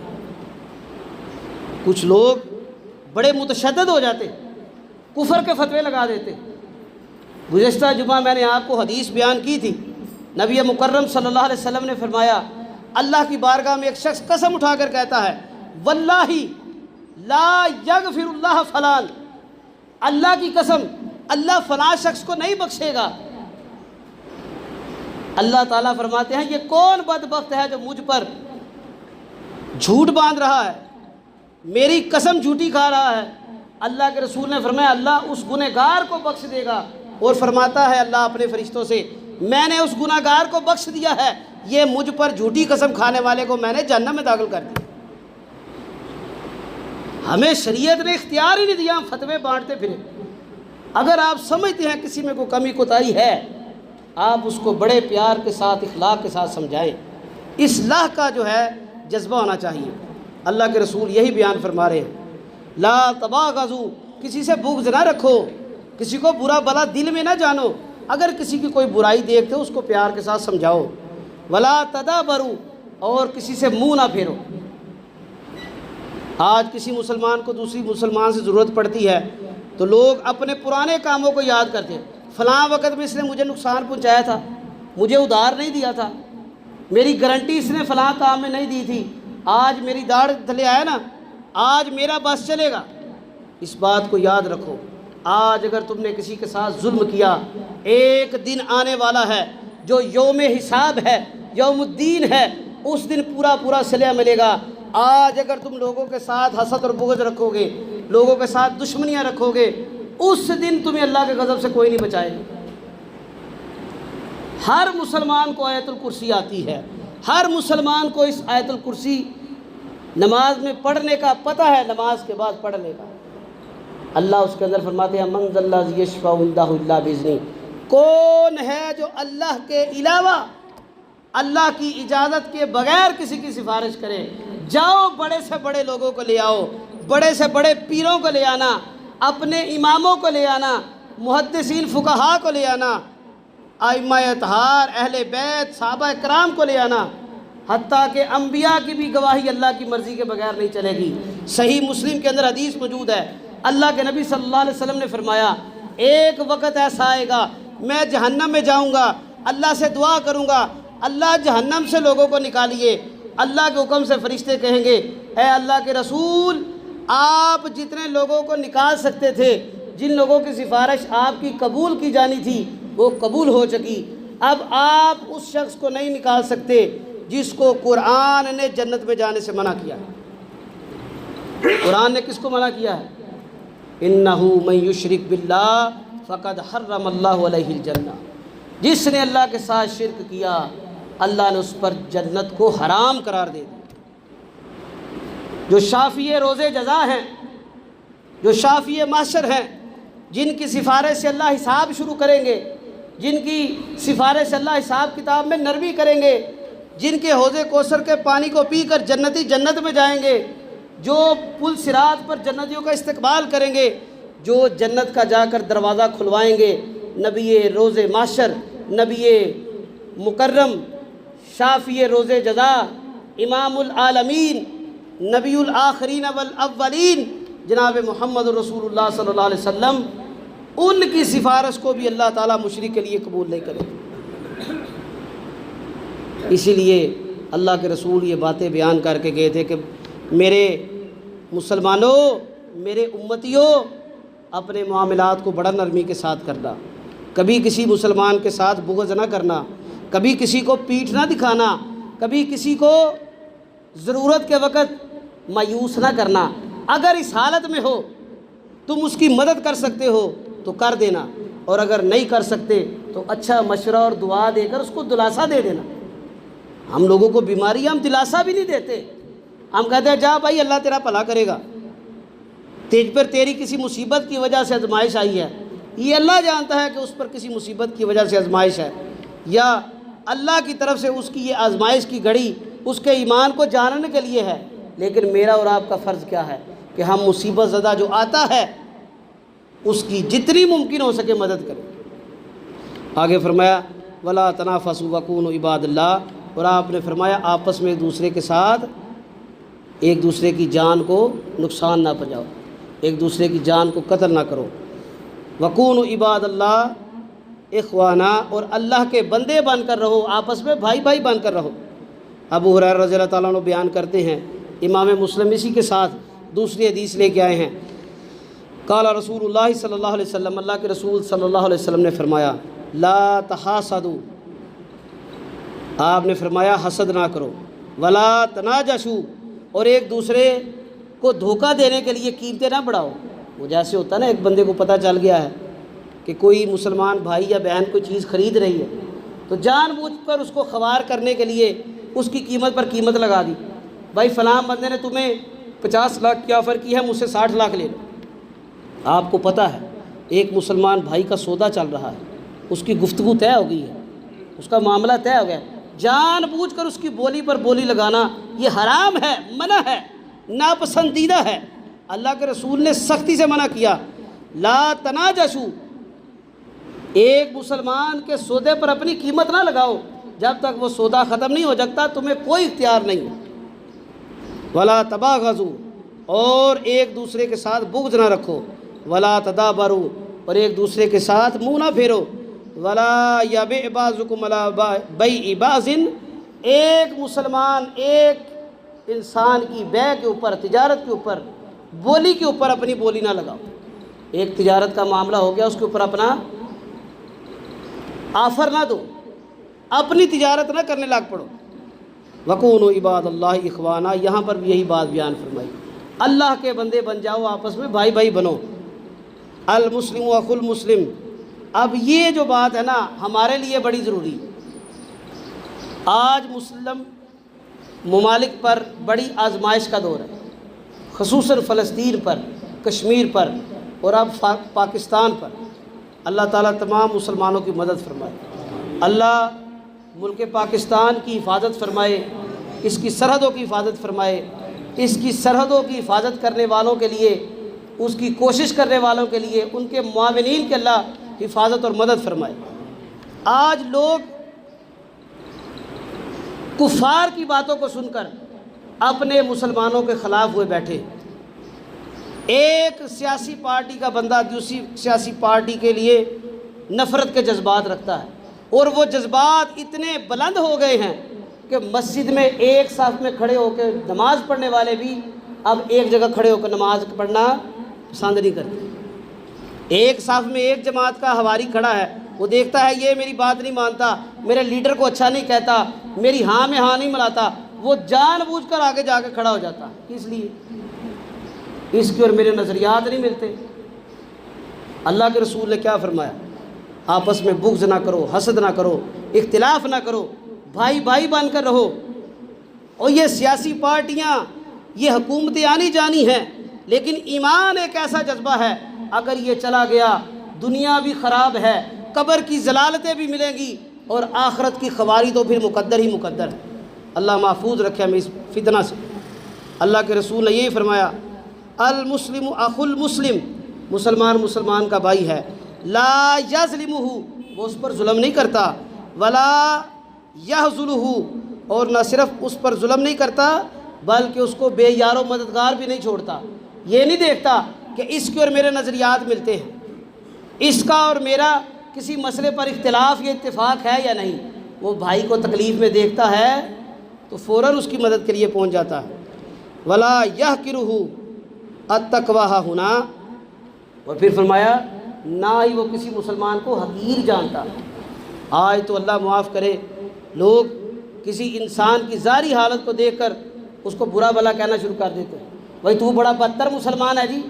کچھ لوگ بڑے متشدد ہو جاتے، کفر کے فتوے لگا دیتے۔ گزشتہ جمعہ میں نے آپ کو حدیث بیان کی تھی، نبی مکرم صلی اللہ علیہ وسلم نے فرمایا، اللہ کی بارگاہ میں ایک شخص قسم اٹھا کر کہتا ہے واللہ لا یغفر اللہ فلان، اللہ کی قسم اللہ فلاں شخص کو نہیں بخشے گا۔ اللہ تعالیٰ فرماتے ہیں یہ کون بدبخت ہے جو مجھ پر جھوٹ باندھ رہا ہے، میری قسم جھوٹی کھا رہا ہے۔ اللہ کے رسول نے فرمایا اللہ اس گنہگار کو بخش دے گا، اور فرماتا ہے اللہ اپنے فرشتوں سے میں نے اس گنہگار کو بخش دیا ہے، یہ مجھ پر جھوٹی قسم کھانے والے کو میں نے جہنم میں داخل کر دیا۔ ہمیں شریعت نے اختیار ہی نہیں دیا، ہم فتوے بانٹتے پھریں۔ اگر آپ سمجھتے ہیں کسی میں کوئی کمی کوتاہی ہے، آپ اس کو بڑے پیار کے ساتھ اخلاق کے ساتھ سمجھائیں، اصلاح کا جو ہے جذبہ ہونا چاہیے۔ اللہ کے رسول یہی بیان فرما رہے ہیں لا تباغضوا، کسی سے بغض نہ رکھو، کسی کو برا بلا دل میں نہ جانو، اگر کسی کی کوئی برائی دیکھتے ہو اس کو پیار کے ساتھ سمجھاؤ، ولا تدابروا، اور کسی سے منہ نہ پھیرو۔ آج کسی مسلمان کو دوسری مسلمان سے ضرورت پڑتی ہے تو لوگ اپنے پرانے کاموں کو یاد کرتے ہیں، فلاں وقت میں اس نے مجھے نقصان پہنچایا تھا، مجھے ادھار نہیں دیا تھا، میری گارنٹی اس نے فلاں کام میں نہیں دی تھی، آج میری داڑھ تلے آیا نا، آج میرا بس چلے گا۔ اس بات کو یاد رکھو، آج اگر تم نے کسی کے ساتھ ظلم کیا، ایک دن آنے والا ہے جو یوم حساب ہے، یوم الدین ہے، اس دن پورا صلہ ملے گا۔ آج اگر تم لوگوں کے ساتھ حسد اور بغض رکھو گے، لوگوں کے ساتھ دشمنیاں رکھو گے، اس دن تمہیں اللہ کے غضب سے کوئی نہیں بچائے گا۔ ہر مسلمان کو آیت الکرسی آتی ہے، ہر مسلمان کو اس آیت الکرسی نماز میں پڑھنے کا پتہ ہے، نماز کے بعد پڑھنے کا۔ اللہ اس کے اندر فرماتے ہیں من ذا الذی یشفع عندہ الا باذنہ، کون ہے جو اللہ کے علاوہ اللہ کی اجازت کے بغیر کسی کی سفارش کرے؟ جاؤ بڑے سے بڑے لوگوں کو لے آؤ، بڑے سے بڑے پیروں کو لے آنا، اپنے اماموں کو لے آنا، محدثین فقہاء کو لے آنا، ائمہ اطہار اہل بیت صحابہ کرام کو لے آنا، حتیٰ کہ انبیاء کی بھی گواہی اللہ کی مرضی کے بغیر نہیں چلے گی۔ صحیح مسلم کے اندر حدیث موجود ہے، اللہ کے نبی صلی اللہ علیہ وسلم نے فرمایا ایک وقت ایسا آئے گا میں جہنم میں جاؤں گا، اللہ سے دعا کروں گا اللہ جہنم سے لوگوں کو نکالیے، اللہ کے حکم سے فرشتے کہیں گے اے اللہ کے رسول آپ جتنے لوگوں کو نکال سکتے تھے، جن لوگوں کی سفارش آپ کی قبول کی جانی تھی وہ قبول ہو چکی، اب آپ اس شخص کو نہیں نکال سکتے جس کو قرآن نے جنت میں جانے سے منع کیا ہے۔ قرآن نے کس کو منع کیا ہے؟ انہو من یشرک باللہ فقد حرم اللہ علیہ الجنہ، جس نے اللہ کے ساتھ شرک کیا اللہ نے اس پر جنت کو حرام قرار دے دیا۔ جو شافی روز جزا ہیں، جو شافی محشر ہیں، جن کی سفارش سے اللہ حساب شروع کریں گے، جن کی سفارش سے اللہ حساب کتاب میں نرمی کریں گے، جن کے حوض کوثر کے پانی کو پی کر جنتی جنت میں جائیں گے، جو پل صراط پر جنتیوں کا استقبال کریں گے، جو جنت کا جا کر دروازہ کھلوائیں گے، نبی روز محشر، نبی مکرم، شافی روز جزا، امام العالمین، نبی الآخرین والاولین جناب محمد رسول اللہ صلی اللہ علیہ وسلم، ان کی سفارش کو بھی اللہ تعالیٰ مشرک کے لیے قبول نہیں کرے. اسی لیے اللہ کے رسول یہ باتیں بیان کر کے گئے تھے کہ میرے مسلمانوں، میرے امتیوں، اپنے معاملات کو بڑا نرمی کے ساتھ کرنا، کبھی کسی مسلمان کے ساتھ بغض نہ کرنا، کبھی کسی کو پیٹھ نہ دکھانا، کبھی کسی کو ضرورت کے وقت مایوس نہ کرنا. اگر اس حالت میں ہو تم اس کی مدد کر سکتے ہو تو کر دینا، اور اگر نہیں کر سکتے تو اچھا مشورہ اور دعا دے کر اس کو دلاسا دے دینا. ہم لوگوں کو بیماری ہم دلاسا بھی نہیں دیتے، ہم کہتے ہیں جا بھائی اللہ تیرا بھلا کرے گا، تیج پر تیری کسی مصیبت کی وجہ سے آزمائش آئی ہے، یہ اللہ جانتا ہے کہ اس پر کسی مصیبت کی وجہ سے آزمائش ہے، یا اللہ کی طرف سے اس کی یہ آزمائش کی گھڑی اس کے ایمان کو جاننے کے لیے ہے. لیکن میرا اور آپ کا فرض کیا ہے کہ ہم مصیبت زدہ جو آتا ہے اس کی جتنی ممکن ہو سکے مدد کریں. آگے فرمایا ولا تنافسوا وکونوا عباد اللہ، اور آپ نے فرمایا آپس میں ایک دوسرے کے ساتھ ایک دوسرے کی جان کو نقصان نہ پہنچاؤ، ایک دوسرے کی جان کو قتل نہ کرو. وکونوا عباد اللہ اخوانا، اور اللہ کے بندے بن کر رہو، آپس میں بھائی بھائی بن کر رہو. ابو ہریرہ رضی اللہ تعالیٰ عنہ بیان کرتے ہیں، امام مسلم اسی کے ساتھ دوسری حدیث لے کے آئے ہیں، قال رسول اللہ صلی اللہ علیہ وسلم، اللہ کے رسول صلی اللہ علیہ وسلم نے فرمایا لا تحاسدوا، آپ نے فرمایا حسد نہ کرو، ولا تناجشوا، اور ایک دوسرے کو دھوکہ دینے کے لیے قیمتیں نہ بڑھاؤ. وہ جیسے ہوتا ہے نا، ایک بندے کو پتہ چل گیا ہے کہ کوئی مسلمان بھائی یا بہن کوئی چیز خرید رہی ہے تو جان بوجھ کر اس کو خوار کرنے کے لیے اس کی قیمت پر قیمت لگا دی. بھائی فلاں بندے نے تمہیں 50 لاکھ کی آفر کی ہے، مجھ سے 60 لاکھ لے لو. آپ کو پتہ ہے ایک مسلمان بھائی کا سودا چل رہا ہے، اس کی گفتگو طے ہو گئی ہے، اس کا معاملہ طے ہو گیا، جان بوجھ کر اس کی بولی پر بولی لگانا یہ حرام ہے، منع ہے، ناپسندیدہ ہے. اللہ کے رسول نے سختی سے منع کیا. لا تناجشوا، ایک مسلمان کے سودے پر اپنی قیمت نہ لگاؤ جب تک وہ سودا ختم نہیں ہو جاتا، تمہیں کوئی اختیار نہیں. ولا تباغضوا، اور ایک دوسرے کے ساتھ بغض نہ رکھو. ولا تدابروا، اور ایک دوسرے کے ساتھ منہ نہ پھیرو. ولا یبع بعضکم علی بیع بعض، ایک مسلمان ایک انسان کی بیع کے اوپر، تجارت کے اوپر، بولی کے اوپر اپنی بولی نہ لگاؤ. ایک تجارت کا معاملہ ہو گیا، اس کے اوپر اپنا آفر نہ دو، اپنی تجارت نہ کرنے لگ پڑو. وکونوا عباد اللہ اخوانا، یہاں پر بھی یہی بات بیان فرمائی، اللہ کے بندے بن جاؤ، آپس میں بھائی بھائی بنو. المسلم اخو المسلم، اب یہ جو بات ہے نا ہمارے لیے بڑی ضروری. آج مسلم ممالک پر بڑی آزمائش کا دور ہے، خصوصاً فلسطین پر، کشمیر پر، اور اب پاکستان پر. اللہ تعالیٰ تمام مسلمانوں کی مدد فرمائے. اللہ ملک پاکستان کی حفاظت فرمائے، اس کی سرحدوں کی حفاظت فرمائے، اس کی سرحدوں کی حفاظت کرنے والوں کے لیے، اس کی کوشش کرنے والوں کے لیے، ان کے معاونین کے اللہ حفاظت اور مدد فرمائے. آج لوگ کفار کی باتوں کو سن کر اپنے مسلمانوں کے خلاف ہوئے بیٹھے. ایک سیاسی پارٹی کا بندہ دوسری سیاسی پارٹی کے لیے نفرت کے جذبات رکھتا ہے، اور وہ جذبات اتنے بلند ہو گئے ہیں کہ مسجد میں ایک صف میں کھڑے ہو کے نماز پڑھنے والے بھی اب ایک جگہ کھڑے ہو کر نماز پڑھنا پسند نہیں کرتے. ایک صف میں ایک جماعت کا حواری کھڑا ہے، وہ دیکھتا ہے یہ میری بات نہیں مانتا، میرے لیڈر کو اچھا نہیں کہتا، میری ہاں میں ہاں نہیں ملاتا، وہ جان بوجھ کر آگے جا کے کھڑا ہو جاتا. اس لیے اس کی اور میرے نظریات نہیں ملتے. اللہ کے رسول نے کیا فرمایا؟ آپس میں بغض نہ کرو، حسد نہ کرو، اختلاف نہ کرو، بھائی بھائی بن کر رہو. اور یہ سیاسی پارٹیاں، یہ حکومتیں آنی جانی ہیں، لیکن ایمان ایک ایسا جذبہ ہے، اگر یہ چلا گیا دنیا بھی خراب ہے، قبر کی ضلالتیں بھی ملیں گی، اور آخرت کی خواری تو پھر مقدر ہی مقدر ہے. اللہ محفوظ رکھے ہمیں اس فتنہ سے. اللہ کے رسول نے یہی فرمایا المسلم اخو المسلم، مسلمان مسلمان کا بھائی ہے. لا یظلمہ، وہ اس پر ظلم نہیں کرتا. ولا یحذلہ، اور نہ صرف اس پر ظلم نہیں کرتا بلکہ اس کو بے یار و مددگار بھی نہیں چھوڑتا۔ یہ نہیں دیکھتا کہ اس کے اور میرے نظریات ملتے ہیں، اس کا اور میرا کسی مسئلے پر اختلاف یا اتفاق ہے یا نہیں۔ وہ بھائی کو تکلیف میں دیکھتا ہے تو فوراً اس کی مدد کے لیے پہنچ جاتا ہے۔ ولا یحقرہ التقویٰ ہنا، اور پھر فرمایا نہ ہی وہ کسی مسلمان کو حقیر جانتا۔ آج تو اللہ معاف کرے لوگ کسی انسان کی ظاہری حالت کو دیکھ کر اس کو برا بھلا کہنا شروع کر دیتے ہیں۔ بھائی تو بڑا بدتر مسلمان ہے جی،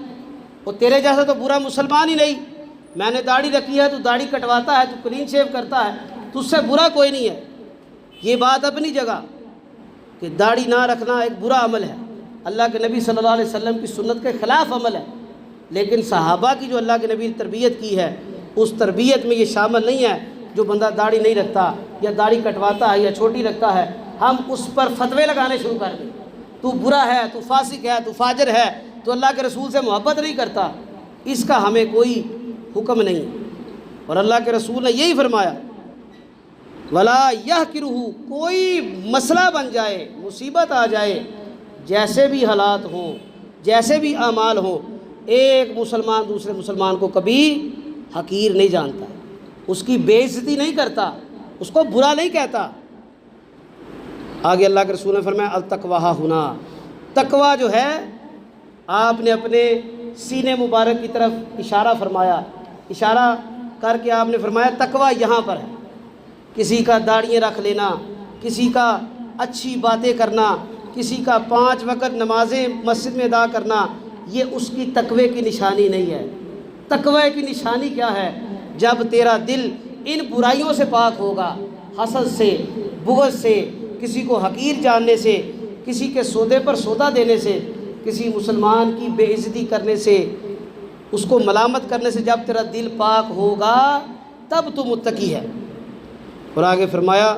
وہ تیرے جیسا تو برا مسلمان ہی نہیں، میں نے داڑھی رکھی ہے تو داڑھی کٹواتا ہے، تو کلین شیو کرتا ہے، تو اس سے برا کوئی نہیں ہے۔ یہ بات اپنی جگہ کہ داڑھی نہ رکھنا ایک برا عمل ہے، اللہ کے نبی صلی اللہ علیہ وسلم کی سنت کے خلاف عمل ہے، لیکن صحابہ کی جو اللہ کے نبی نے تربیت کی ہے اس تربیت میں یہ شامل نہیں ہے جو بندہ داڑھی نہیں رکھتا یا داڑھی کٹواتا ہے یا چھوٹی رکھتا ہے ہم اس پر فتوے لگانے شروع کر دیں، تو برا ہے، تو فاسق ہے، تو فاجر ہے، تو اللہ کے رسول سے محبت نہیں کرتا، اس کا ہمیں کوئی حکم نہیں۔ اور اللہ کے رسول نے یہی فرمایا ولا یحقرہ، کوئی مسئلہ بن جائے، مصیبت آ جائے، جیسے بھی حالات ہوں، جیسے بھی اعمال ہوں، ایک مسلمان دوسرے مسلمان کو کبھی حقیر نہیں جانتا، اس کی بے عزتی نہیں کرتا، اس کو برا نہیں کہتا۔ آگے اللہ کے رسول نے فرمایا التقویٰ ہنا، تقویٰ جو ہے آپ نے اپنے سینے مبارک کی طرف اشارہ فرمایا، اشارہ کر کے آپ نے فرمایا تقویٰ یہاں پر ہے۔ کسی کا داڑھیاں رکھ لینا، کسی کا اچھی باتیں کرنا، کسی کا 5 وقت نمازیں مسجد میں ادا کرنا، یہ اس کی تقوی کی نشانی نہیں ہے۔ تقوی کی نشانی کیا ہے؟ جب تیرا دل ان برائیوں سے پاک ہوگا، حسد سے، بغض سے، کسی کو حقیر جاننے سے، کسی کے سودے پر سودا دینے سے، کسی مسلمان کی بے عزتی کرنے سے، اس کو ملامت کرنے سے جب تیرا دل پاک ہوگا تب تو متقی ہے۔ اور آگے فرمایا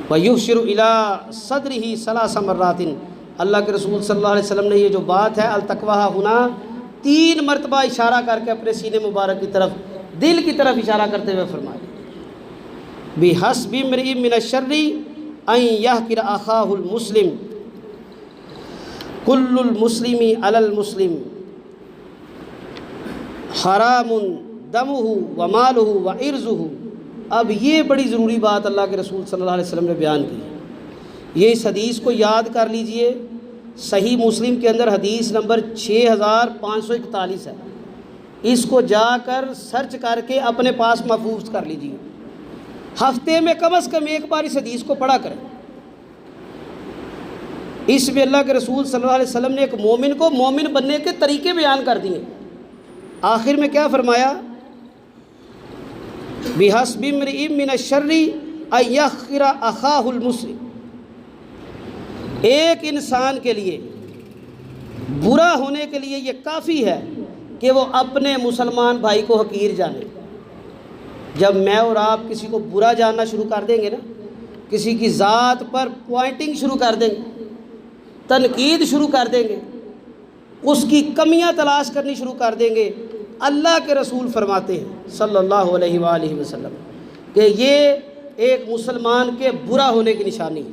وَيُحْشِرُ إِلَىٰ صَدْرِهِ 3 مرات، اللہ کے رسول صلی اللہ علیہ وسلم نے یہ جو بات ہے التقویٰ ہونا 3 مرتبہ اشارہ کر کے اپنے سینے مبارک کی طرف، دل کی طرف اشارہ کرتے ہوئے فرمایا بِحَسْبِ امْرِئٍ مِّنَ الشَّرِّ أَن يَحْقِرَ أَخَاهُ الْمُسْلِمِ كُلُّ الْمُسْلِمِ عَلَى الْمُسْلِمِ حَرَامٌ دَمُهُ وَمَالُهُ وَعِرْضُهُ۔ اب یہ بڑی ضروری بات اللہ کے رسول صلی اللہ علیہ وسلم نے بیان کی ہے، یہ اس حدیث کو یاد کر لیجئے، صحیح مسلم کے اندر حدیث نمبر 6541 ہے، اس کو جا کر سرچ کر کے اپنے پاس محفوظ کر لیجئے، ہفتے میں کم از کم ایک بار اس حدیث کو پڑھا کریں۔ اس میں اللہ کے رسول صلی اللہ علیہ وسلم نے ایک مومن کو مومن بننے کے طریقے بیان کر دیے۔ آخر میں کیا فرمایا؟ بِحَسْبِ امْرِئٍ مِّنَ الشَّرِّ أَن يَحْقِرَ أَخَاهُ الْمُسْلِمِ، ایک انسان کے لیے برا ہونے کے لیے یہ کافی ہے کہ وہ اپنے مسلمان بھائی کو حقیر جانے۔ جب میں اور آپ کسی کو برا جاننا شروع کر دیں گے نا، کسی کی ذات پر پوائنٹنگ شروع کر دیں گے، تنقید شروع کر دیں گے، اس کی کمیاں تلاش کرنی شروع کر دیں گے، اللہ کے رسول فرماتے ہیں صلی اللہ علیہ وآلہ وسلم کہ یہ ایک مسلمان کے برا ہونے کی نشانی ہے،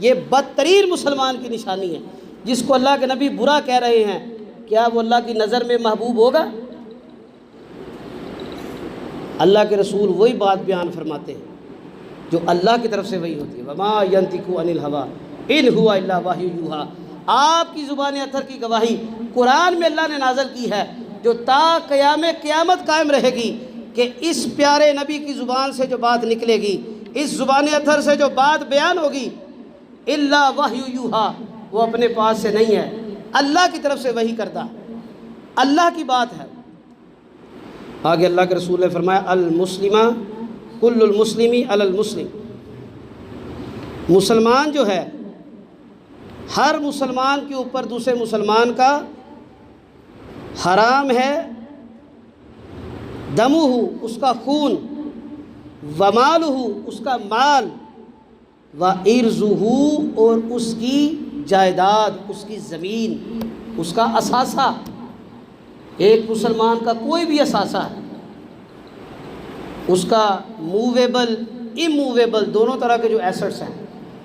یہ بدترین مسلمان کی نشانی ہے۔ جس کو اللہ کے نبی برا کہہ رہے ہیں، کیا وہ اللہ کی نظر میں محبوب ہوگا؟ اللہ کے رسول وہی بات بیان فرماتے ہیں جو اللہ کی طرف سے وہی ہوتی ہے، وَمَا يَنْطِقُ عَنِ الْهَوَىٰ إِنْ هُوَ إِلَّا وَحْيٌ يُوحَىٰ۔ آپ کی زبان اطہر کی گواہی قرآن میں اللہ نے نازل کی ہے جو تا قیامت قائم رہے گی کہ اس پیارے نبی کی زبان سے جو بات نکلے گی، اس زبان اطہر سے جو بات بیان ہوگی، إِلَّا وَحْيٌ يُوحَىٰ، وہ اپنے پاس سے نہیں ہے، اللہ کی طرف سے وحی کرتا، اللہ کی بات ہے۔ آگے اللہ کے رسول نے فرمایا المسلمہ کل المسلمی علی المسلم، مسلمان جو ہے ہر مسلمان کے اوپر دوسرے مسلمان کا حرام ہے، دمہ، اس کا خون، ومالہ، اس کا مال، وعرضہ، اور اس کی جائیداد، اس کی زمین، اس کا اثاثہ۔ ایک مسلمان کا کوئی بھی اثاثہ ہے، اس کا موویبل اموویبل دونوں طرح کے جو ایسٹس ہیں،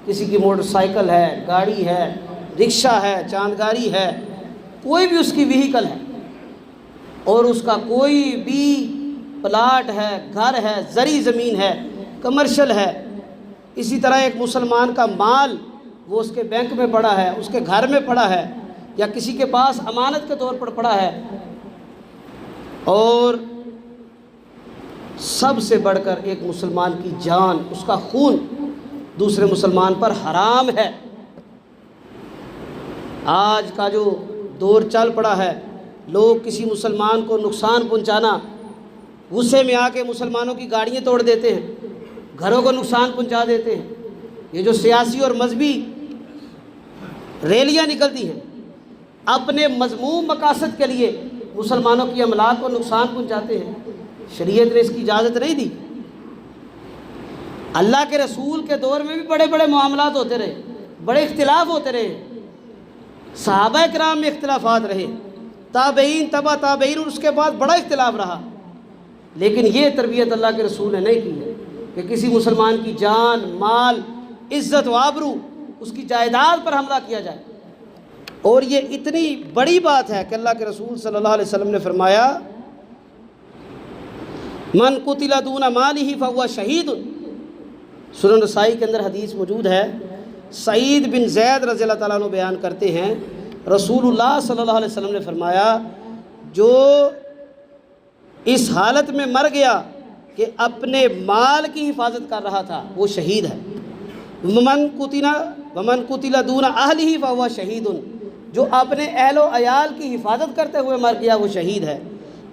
کسی کی موٹر سائیکل ہے، گاڑی ہے، رکشہ ہے، چاندگاری ہے، کوئی بھی اس کی وہیکل ہے، اور اس کا کوئی بھی پلاٹ ہے، گھر ہے، زرعی زمین ہے، کمرشل ہے، اسی طرح ایک مسلمان کا مال وہ اس کے بینک میں پڑا ہے، اس کے گھر میں پڑا ہے، یا کسی کے پاس امانت کے طور پر پڑا ہے، اور سب سے بڑھ کر ایک مسلمان کی جان، اس کا خون دوسرے مسلمان پر حرام ہے۔ آج کا جو دور چل پڑا ہے، لوگ کسی مسلمان کو نقصان پہنچانا، غصے میں آ کے مسلمانوں کی گاڑیاں توڑ دیتے ہیں، گھروں کو نقصان پہنچا دیتے ہیں۔ یہ جو سیاسی اور مذہبی ریلیاں نکلتی ہیں، اپنے مذموم مقاصد کے لیے مسلمانوں کی املاک کو نقصان پہنچاتے ہیں، شریعت نے اس کی اجازت نہیں دی۔ اللہ کے رسول کے دور میں بھی بڑے بڑے معاملات ہوتے رہے، بڑے اختلاف ہوتے رہے، صحابہ کرام میں اختلافات رہے، تابعین، تبع تابعین، اور اس کے بعد بڑا اختلاف رہا، لیکن یہ تربیت اللہ کے رسول نے نہیں کی ہے کہ کسی مسلمان کی جان، مال، عزت و آبرو، اس کی جائیداد پر حملہ کیا جائے۔ اور یہ اتنی بڑی بات ہے کہ اللہ کے رسول صلی اللہ علیہ وسلم نے فرمایا من قتل دون مالہ فہو شہید۔ سنن نسائی کے اندر حدیث موجود ہے، سعید بن زید رضی اللہ تعالیٰ عنہ بیان کرتے ہیں، رسول اللہ صلی اللہ علیہ وسلم نے فرمایا جو اس حالت میں مر گیا کہ اپنے مال کی حفاظت کر رہا تھا وہ شہید ہے۔ ومن قتل دون اہلہ فہو شہید، جو اپنے اہل و عیال کی حفاظت کرتے ہوئے مر گیا وہ شہید ہے۔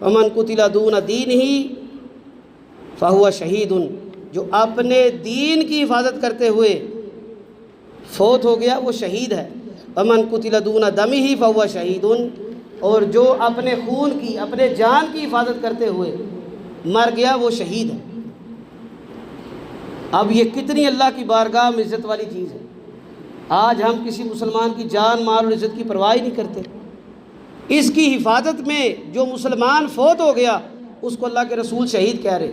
ومن قتل دون دینہ فہو شہید، جو اپنے دین کی حفاظت کرتے ہوئے فوت ہو گیا وہ شہید ہے۔ ومن قتل دون دمہ فہو شہید، اور جو اپنے خون کی، اپنے جان کی حفاظت کرتے ہوئے مر گیا وہ شہید ہے۔ اب یہ کتنی اللہ کی بارگاہ میں عزت والی چیز ہے۔ آج ہم کسی مسلمان کی جان، مال اور عزت کی پرواہ نہیں کرتے۔ اس کی حفاظت میں جو مسلمان فوت ہو گیا اس کو اللہ کے رسول شہید کہہ رہے،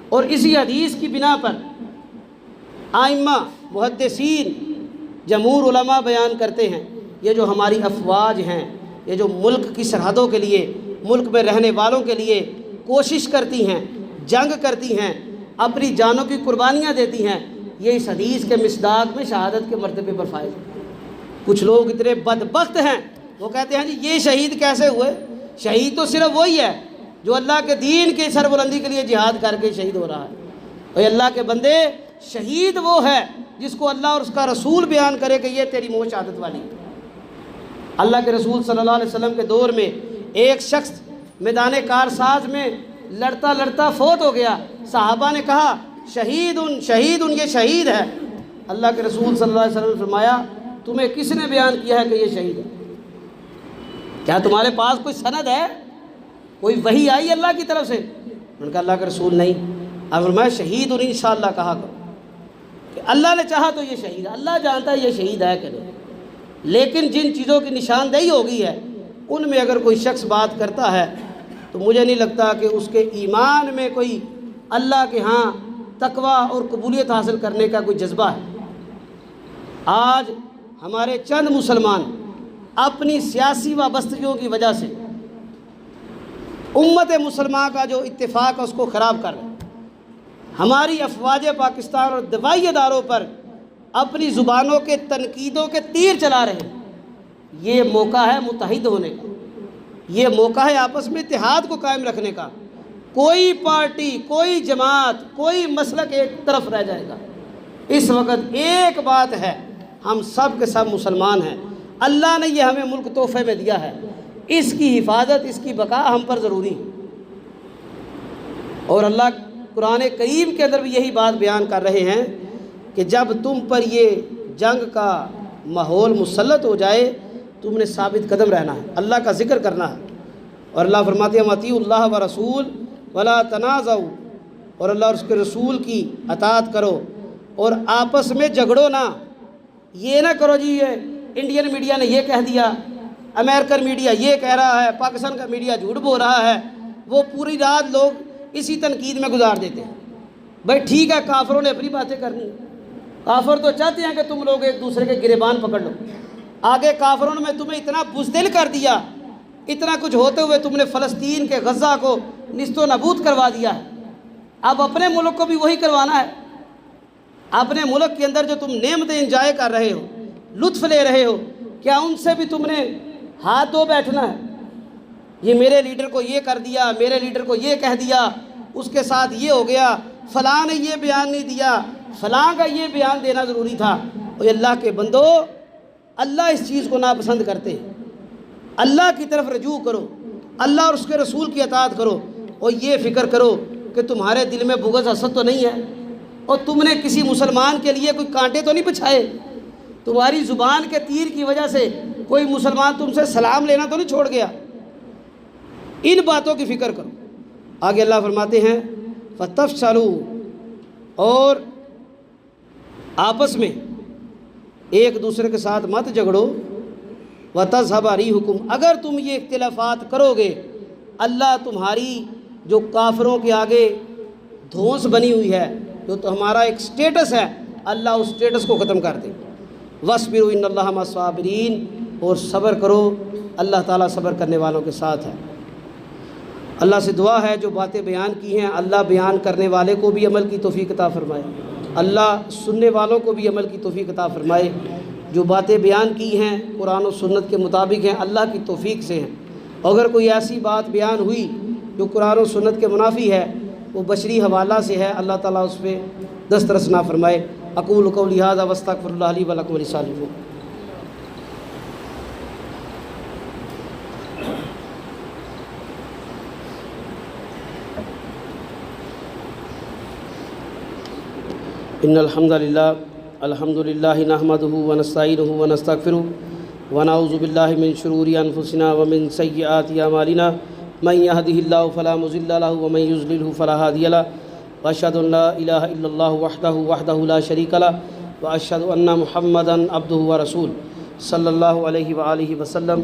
اور اسی حدیث کی بنا پر ائمہ، محدثین، جمہور علماء بیان کرتے ہیں یہ جو ہماری افواج ہیں، یہ جو ملک کی سرحدوں کے لیے، ملک میں رہنے والوں کے لیے کوشش کرتی ہیں، جنگ کرتی ہیں، اپنی جانوں کی قربانیاں دیتی ہیں، یہ اس حدیث کے مصداق میں شہادت کے مرتبے پر فائز ہے۔ کچھ لوگ اتنے بدبخت ہیں، وہ کہتے ہیں جی یہ شہید کیسے ہوئے؟ شہید تو صرف وہی ہے جو اللہ کے دین کی سربلندی کے لیے جہاد کر کے شہید ہو رہا ہے۔ اور اللہ کے بندے، شہید وہ ہے جس کو اللہ اور اس کا رسول بیان کرے کہ یہ تیری موت شہادت والی۔ اللہ کے رسول صلی اللہ علیہ وسلم کے دور میں ایک شخص میدان کارساز میں لڑتا لڑتا فوت ہو گیا، صحابہ نے کہا شہید شہید، یہ شہید ہے۔ اللہ کے رسول صلی اللہ علیہ وسلم نے فرمایا تمہیں کس نے بیان کیا ہے کہ یہ شہید ہے؟ کیا تمہارے پاس کوئی سند ہے، کوئی وحی آئی اللہ کی طرف سے؟ انہوں نے کہا اللہ کے رسول نہیں۔ اب فرمایا شہید انشاءاللہ کہا کرو کہ اللہ نے چاہا تو یہ شہید ہے، اللہ جانتا ہے یہ شہید ہے کہ نہیں۔ لیکن جن چیزوں کی نشاندہی ہو گئی ہے ان میں اگر کوئی شخص بات کرتا ہے تو مجھے نہیں لگتا کہ اس کے ایمان میں کوئی اللہ کے ہاں تقوی اور قبولیت حاصل کرنے کا کوئی جذبہ ہے۔ آج ہمارے چند مسلمان اپنی سیاسی وابستگیوں کی وجہ سے امت مسلمہ کا جو اتفاق ہے اس کو خراب کر رہے ہیں۔ ہماری افواج پاکستان اور دفاعی اداروں پر اپنی زبانوں کے تنقیدوں کے تیر چلا رہے ہیں۔ یہ موقع ہے متحد ہونے کا، یہ موقع ہے آپس میں اتحاد کو قائم رکھنے کا۔ کوئی پارٹی، کوئی جماعت، کوئی مسلک ایک طرف رہ جائے گا۔ اس وقت ایک بات ہے، ہم سب کے سب مسلمان ہیں، اللہ نے یہ ہمیں ملک تحفے میں دیا ہے، اس کی حفاظت، اس کی بقا ہم پر ضروری ہے۔ اور اللہ قرآن کریم کے اندر بھی یہی بات بیان کر رہے ہیں کہ جب تم پر یہ جنگ کا ماحول مسلط ہو جائے تم نے ثابت قدم رہنا ہے، اللہ کا ذکر کرنا ہے۔ اور اللہ فرماتے ہیں اطیعوا اللہ و رسول ولا تنازعوا، اور اللہ اور اس کے رسول کی اطاعت کرو اور آپس میں جھگڑو نہ۔ یہ نہ کرو جی یہ انڈین میڈیا نے یہ کہہ دیا، امریکن میڈیا یہ کہہ رہا ہے، پاکستان کا میڈیا جھوٹ بول رہا ہے، وہ پوری رات لوگ اسی تنقید میں گزار دیتے ہیں۔ بھائی ٹھیک ہے، کافروں نے اپنی باتیں کرنی، کافر تو چاہتے ہیں کہ تم لوگ ایک دوسرے کے گریبان پکڑ لو. آگے کافروں نے تمہیں اتنا بزدل کر دیا، اتنا کچھ ہوتے ہوئے تم نے فلسطین کے غزہ کو نیست و نابود کروا دیا ہے. اب اپنے ملک کو بھی وہی کروانا ہے. اپنے ملک کے اندر جو تم نعمتیں انجوائے کر رہے ہو، لطف لے رہے ہو، کیا ان سے بھی تم نے ہاتھ دھو بیٹھنا ہے؟ یہ میرے لیڈر کو یہ کر دیا، میرے لیڈر کو یہ کہہ دیا، اس کے ساتھ یہ ہو گیا، فلاں نے یہ بیان نہیں دیا، فلاں کا یہ بیان دینا ضروری تھا. اور اللہ کے بندو، اللہ اس چیز کو ناپسند کرتے ہیں. اللہ کی طرف رجوع کرو، اللہ اور اس کے رسول کی اطاعت کرو، اور یہ فکر کرو کہ تمہارے دل میں بغض حسد تو نہیں ہے، اور تم نے کسی مسلمان کے لیے کوئی کانٹے تو نہیں بچھائے. تمہاری زبان کے تیر کی وجہ سے کوئی مسلمان تم سے سلام لینا تو نہیں چھوڑ گیا. ان باتوں کی فکر کرو. آگے اللہ فرماتے ہیں فَتَفْشَلُوا، اور آپس میں ایک دوسرے کے ساتھ مت جھگڑو. وَتَذْهَبَ رِيحُكُمْ، اگر تم یہ اختلافات کرو گے، اللہ تمہاری جو کافروں کے آگے دھونس بنی ہوئی ہے، جو ہمارا ایک سٹیٹس ہے، اللہ اس سٹیٹس کو ختم کر دے. وَاصْبِرُوا إِنَّ اللَّهَ مَعَ الصَّابِرِينَ، اور صبر کرو، اللہ تعالیٰ صبر کرنے والوں کے ساتھ ہے. اللہ سے دعا ہے جو باتیں بیان کی ہیں، اللہ بیان کرنے والے کو بھی عمل کی توفیق عطا فرمائے، اللہ سننے والوں کو بھی عمل کی توفیق عطا فرمائے. جو باتیں بیان کی ہیں قرآن و سنت کے مطابق ہیں، اللہ کی توفیق سے ہیں. اگر کوئی ایسی بات بیان ہوئی جو قرآن و سنت کے منافی ہے، وہ بشری حوالہ سے ہے، اللہ تعالیٰ اس پہ دسترس نہ فرمائے. اقول قولی ھذا واستغفر اللہ لی ولکم ولسائر المسلمین. ان الحمد للہ نحمدہ ونستعینہ ونستغفرہ ونعوذ باللہ من شرور انفسنا ومن سیئات اعمالنا من یہدہ اللہ فلا مضل لہ ومن یضللہ فلا ہادی لہ واشہد ان لا الہ الا اللہ وحدہ لا شریک لہ واشہد ان محمدا عبدہ ورسولہ صلی اللہ علیہ وآلہ وسلم.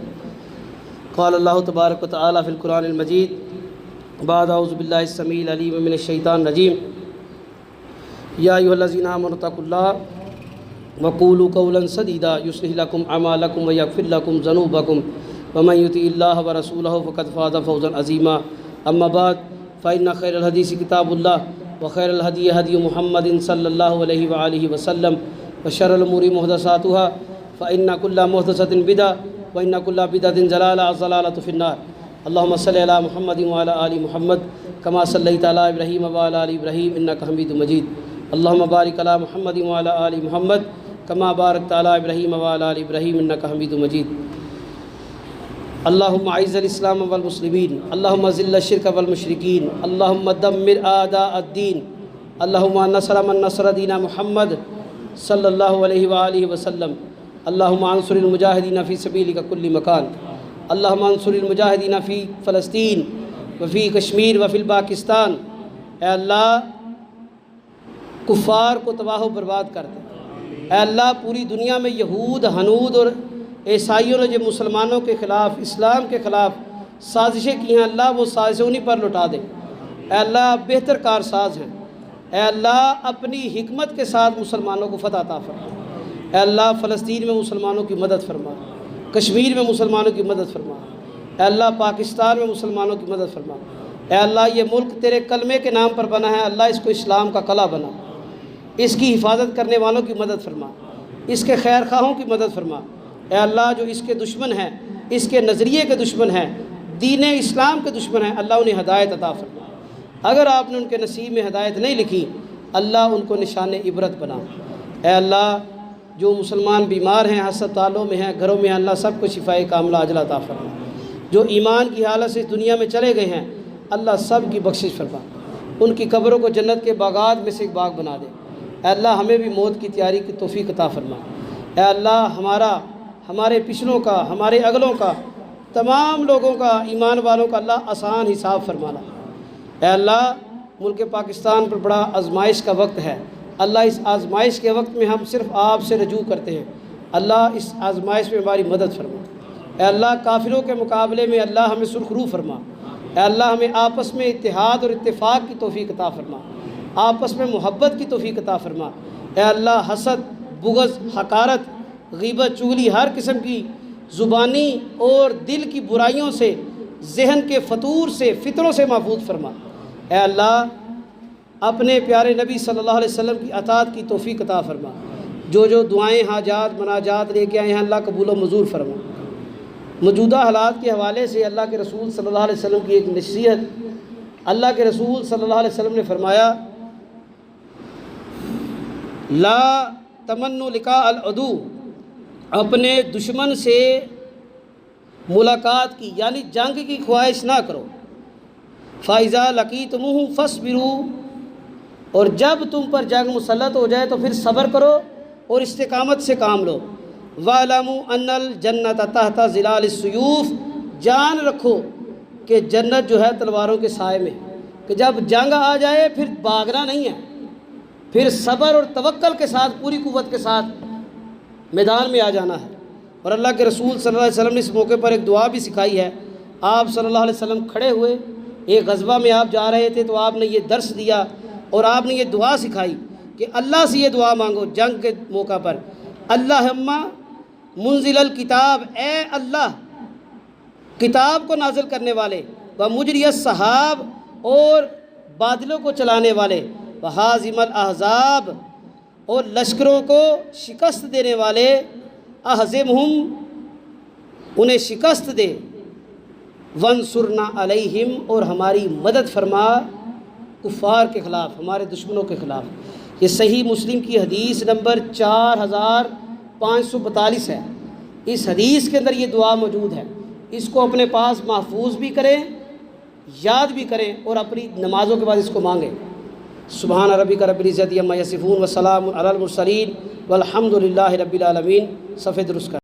قال اللہ تبارک و تعالی فی القرآن المجید بعد اعوذ باللہ السمیع العلیم من الشیطان الرجیم. یا ایھا الذین آمنوا اتقوا اللہ وقولوا قولا سدیدا یصلح لکم اعمالکم ویغفر لکم ذنوبکم ومن یطع اللہ ورسولہ فقد فاز فوزا عظیما. اما بعد فإن خیر الحدیث کتاب اللہ وخیر الہدی ہدی محمد صلی اللہ علیہ وآلہ وسلم وشر الامور محدثاتها فإن كل محدثۃ بدعۃ وإن كل بدعۃ ضلالۃ الضلالۃ فی النار. اللهم صل علی محمد وعلی آل محمد كما صلیت علی ابراہیم وعلی آل ابراہیم انک حمید مجید. اللهم بارک علی محمد وعلی آل محمد كما بارکت علی ابراہیم وعلی آل ابراہیم انک حمید مجید. اللهم اعز الاسلام والمسلمین، اللهم اذل الشرک والمشرکین، اللهم دمر اعداء الدین، اللهم نصر من نصر دین محمد صلی اللہ علیہ وآلہ وسلم. اللهم انصر المجاہدین فی سبیلک کل مکان، اللهم انصر المجاہدین فی فلسطین وفی کشمیر وفی پاکستان. اے اللہ کفار کو تباہ و برباد کر دے. اے اللہ پوری دنیا میں یہود، ہنود اور عیسائیوں نے جو مسلمانوں کے خلاف، اسلام کے خلاف سازشیں کی ہیں، اللہ وہ سازشیں انہی پر لٹا دے. اے اللہ بہتر کار ساز ہیں. اے اللہ اپنی حکمت کے ساتھ مسلمانوں کو فتح عطا فرما. اے اللہ فلسطین میں مسلمانوں کی مدد فرما، کشمیر میں مسلمانوں کی مدد فرما. اے اللہ پاکستان میں مسلمانوں کی مدد فرما. اے اللہ یہ ملک تیرے کلمے کے نام پر بنا ہے، اللہ اس کو اسلام کا قلعہ بنا. اس کی حفاظت کرنے والوں کی مدد فرما، اس کے خیر خواہوں کی مدد فرما. اے اللہ جو اس کے دشمن ہیں، اس کے نظریے کے دشمن ہیں، دین اسلام کے دشمن ہیں، اللہ انہیں ہدایت عطا فرما. اگر آپ نے ان کے نصیب میں ہدایت نہیں لکھی، اللہ ان کو نشان عبرت بنا. اے اللہ جو مسلمان بیمار ہیں، ہسپتالوں میں ہیں، گھروں میں ہیں، اللہ سب کو شفائے کاملہ عاجلہ عطا فرما. جو ایمان کی حالت سے اس دنیا میں چلے گئے ہیں، اللہ سب کی بخشش فرما. ان کی قبروں کو جنت کے باغات میں سے ایک باغ بنا دے. اے اللہ ہمیں بھی موت کی تیاری کی توفیق عطا فرما. اے اللہ ہمارے پچھلوں کا، ہمارے اگلوں کا، تمام لوگوں کا، ایمان والوں کا اللہ آسان حساب فرمانا. اے اللہ ملک پاکستان پر بڑا آزمائش کا وقت ہے. اللہ اس آزمائش کے وقت میں ہم صرف آپ سے رجوع کرتے ہیں. اللہ اس آزمائش میں ہماری مدد فرما. اے اللہ کافروں کے مقابلے میں اللہ ہمیں سرخرو فرما. اے اللہ ہمیں آپس میں اتحاد اور اتفاق کی توفیق عطا فرما، آپس میں محبت کی توفیق عطا فرما. اے اللہ حسد، بغض، حقارت، غیبت، چغلی، ہر قسم کی زبانی اور دل کی برائیوں سے، ذہن کے فطور سے، فطروں سے محفوظ فرما۔ اے اللہ اپنے پیارے نبی صلی اللہ علیہ وسلم کی اطاعت کی توفیق عطا فرما۔ جو دعائیں، حاجات، مناجات لے کے آئے ہیں اللہ قبول و منظور فرما۔ موجودہ حالات کے حوالے سے اللہ کے رسول صلی اللہ علیہ وسلم کی ایک نصیحت، اللہ کے رسول صلی اللہ علیہ وسلم نے فرمایا لا تمنوا لقاء العدو، اپنے دشمن سے ملاقات کی یعنی جنگ کی خواہش نہ کرو۔ فَإِذَا لَقِيتُمُوهُ فَاصْبِرُوا، اور جب تم پر جنگ مسلط ہو جائے تو پھر صبر کرو اور استقامت سے کام لو۔ وَاعْلَمُوا أَنَّ الْجَنَّةَ تَحْتَ ظِلَالِ السُّيُوفِ، جان رکھو کہ جنت جو ہے تلواروں کے سائے میں، کہ جب جنگ آ جائے پھر بھاگنا نہیں ہے، پھر صبر اور توکل کے ساتھ پوری قوت کے ساتھ میدان میں آ جانا ہے۔ اور اللہ کے رسول صلی اللہ علیہ وسلم نے اس موقع پر ایک دعا بھی سکھائی ہے۔ آپ صلی اللہ علیہ وسلم کھڑے ہوئے، ایک غزوہ میں آپ جا رہے تھے تو آپ نے یہ درس دیا اور آپ نے یہ دعا سکھائی کہ اللہ سے یہ دعا مانگو جنگ کے موقع پر، اللہم منزل الکتاب، اے اللہ کتاب کو نازل کرنے والے، و مجری السحاب، اور بادلوں کو چلانے والے، و ہازم الاحزاب، اور لشکروں کو شکست دینے والے، اہزمہم، انہیں شکست دے، وانصرنا علیہم، اور ہماری مدد فرما کفار کے خلاف، ہمارے دشمنوں کے خلاف۔ یہ صحیح مسلم کی حدیث نمبر 4542 ہے۔ اس حدیث کے اندر یہ دعا موجود ہے، اس کو اپنے پاس محفوظ بھی کریں، یاد بھی کریں، اور اپنی نمازوں کے بعد اس کو مانگیں۔ سبحان ربک رب العزت عما یصفون وسلام علی المرسلین والحمد للہ رب العالمین۔ صفحہ درست کر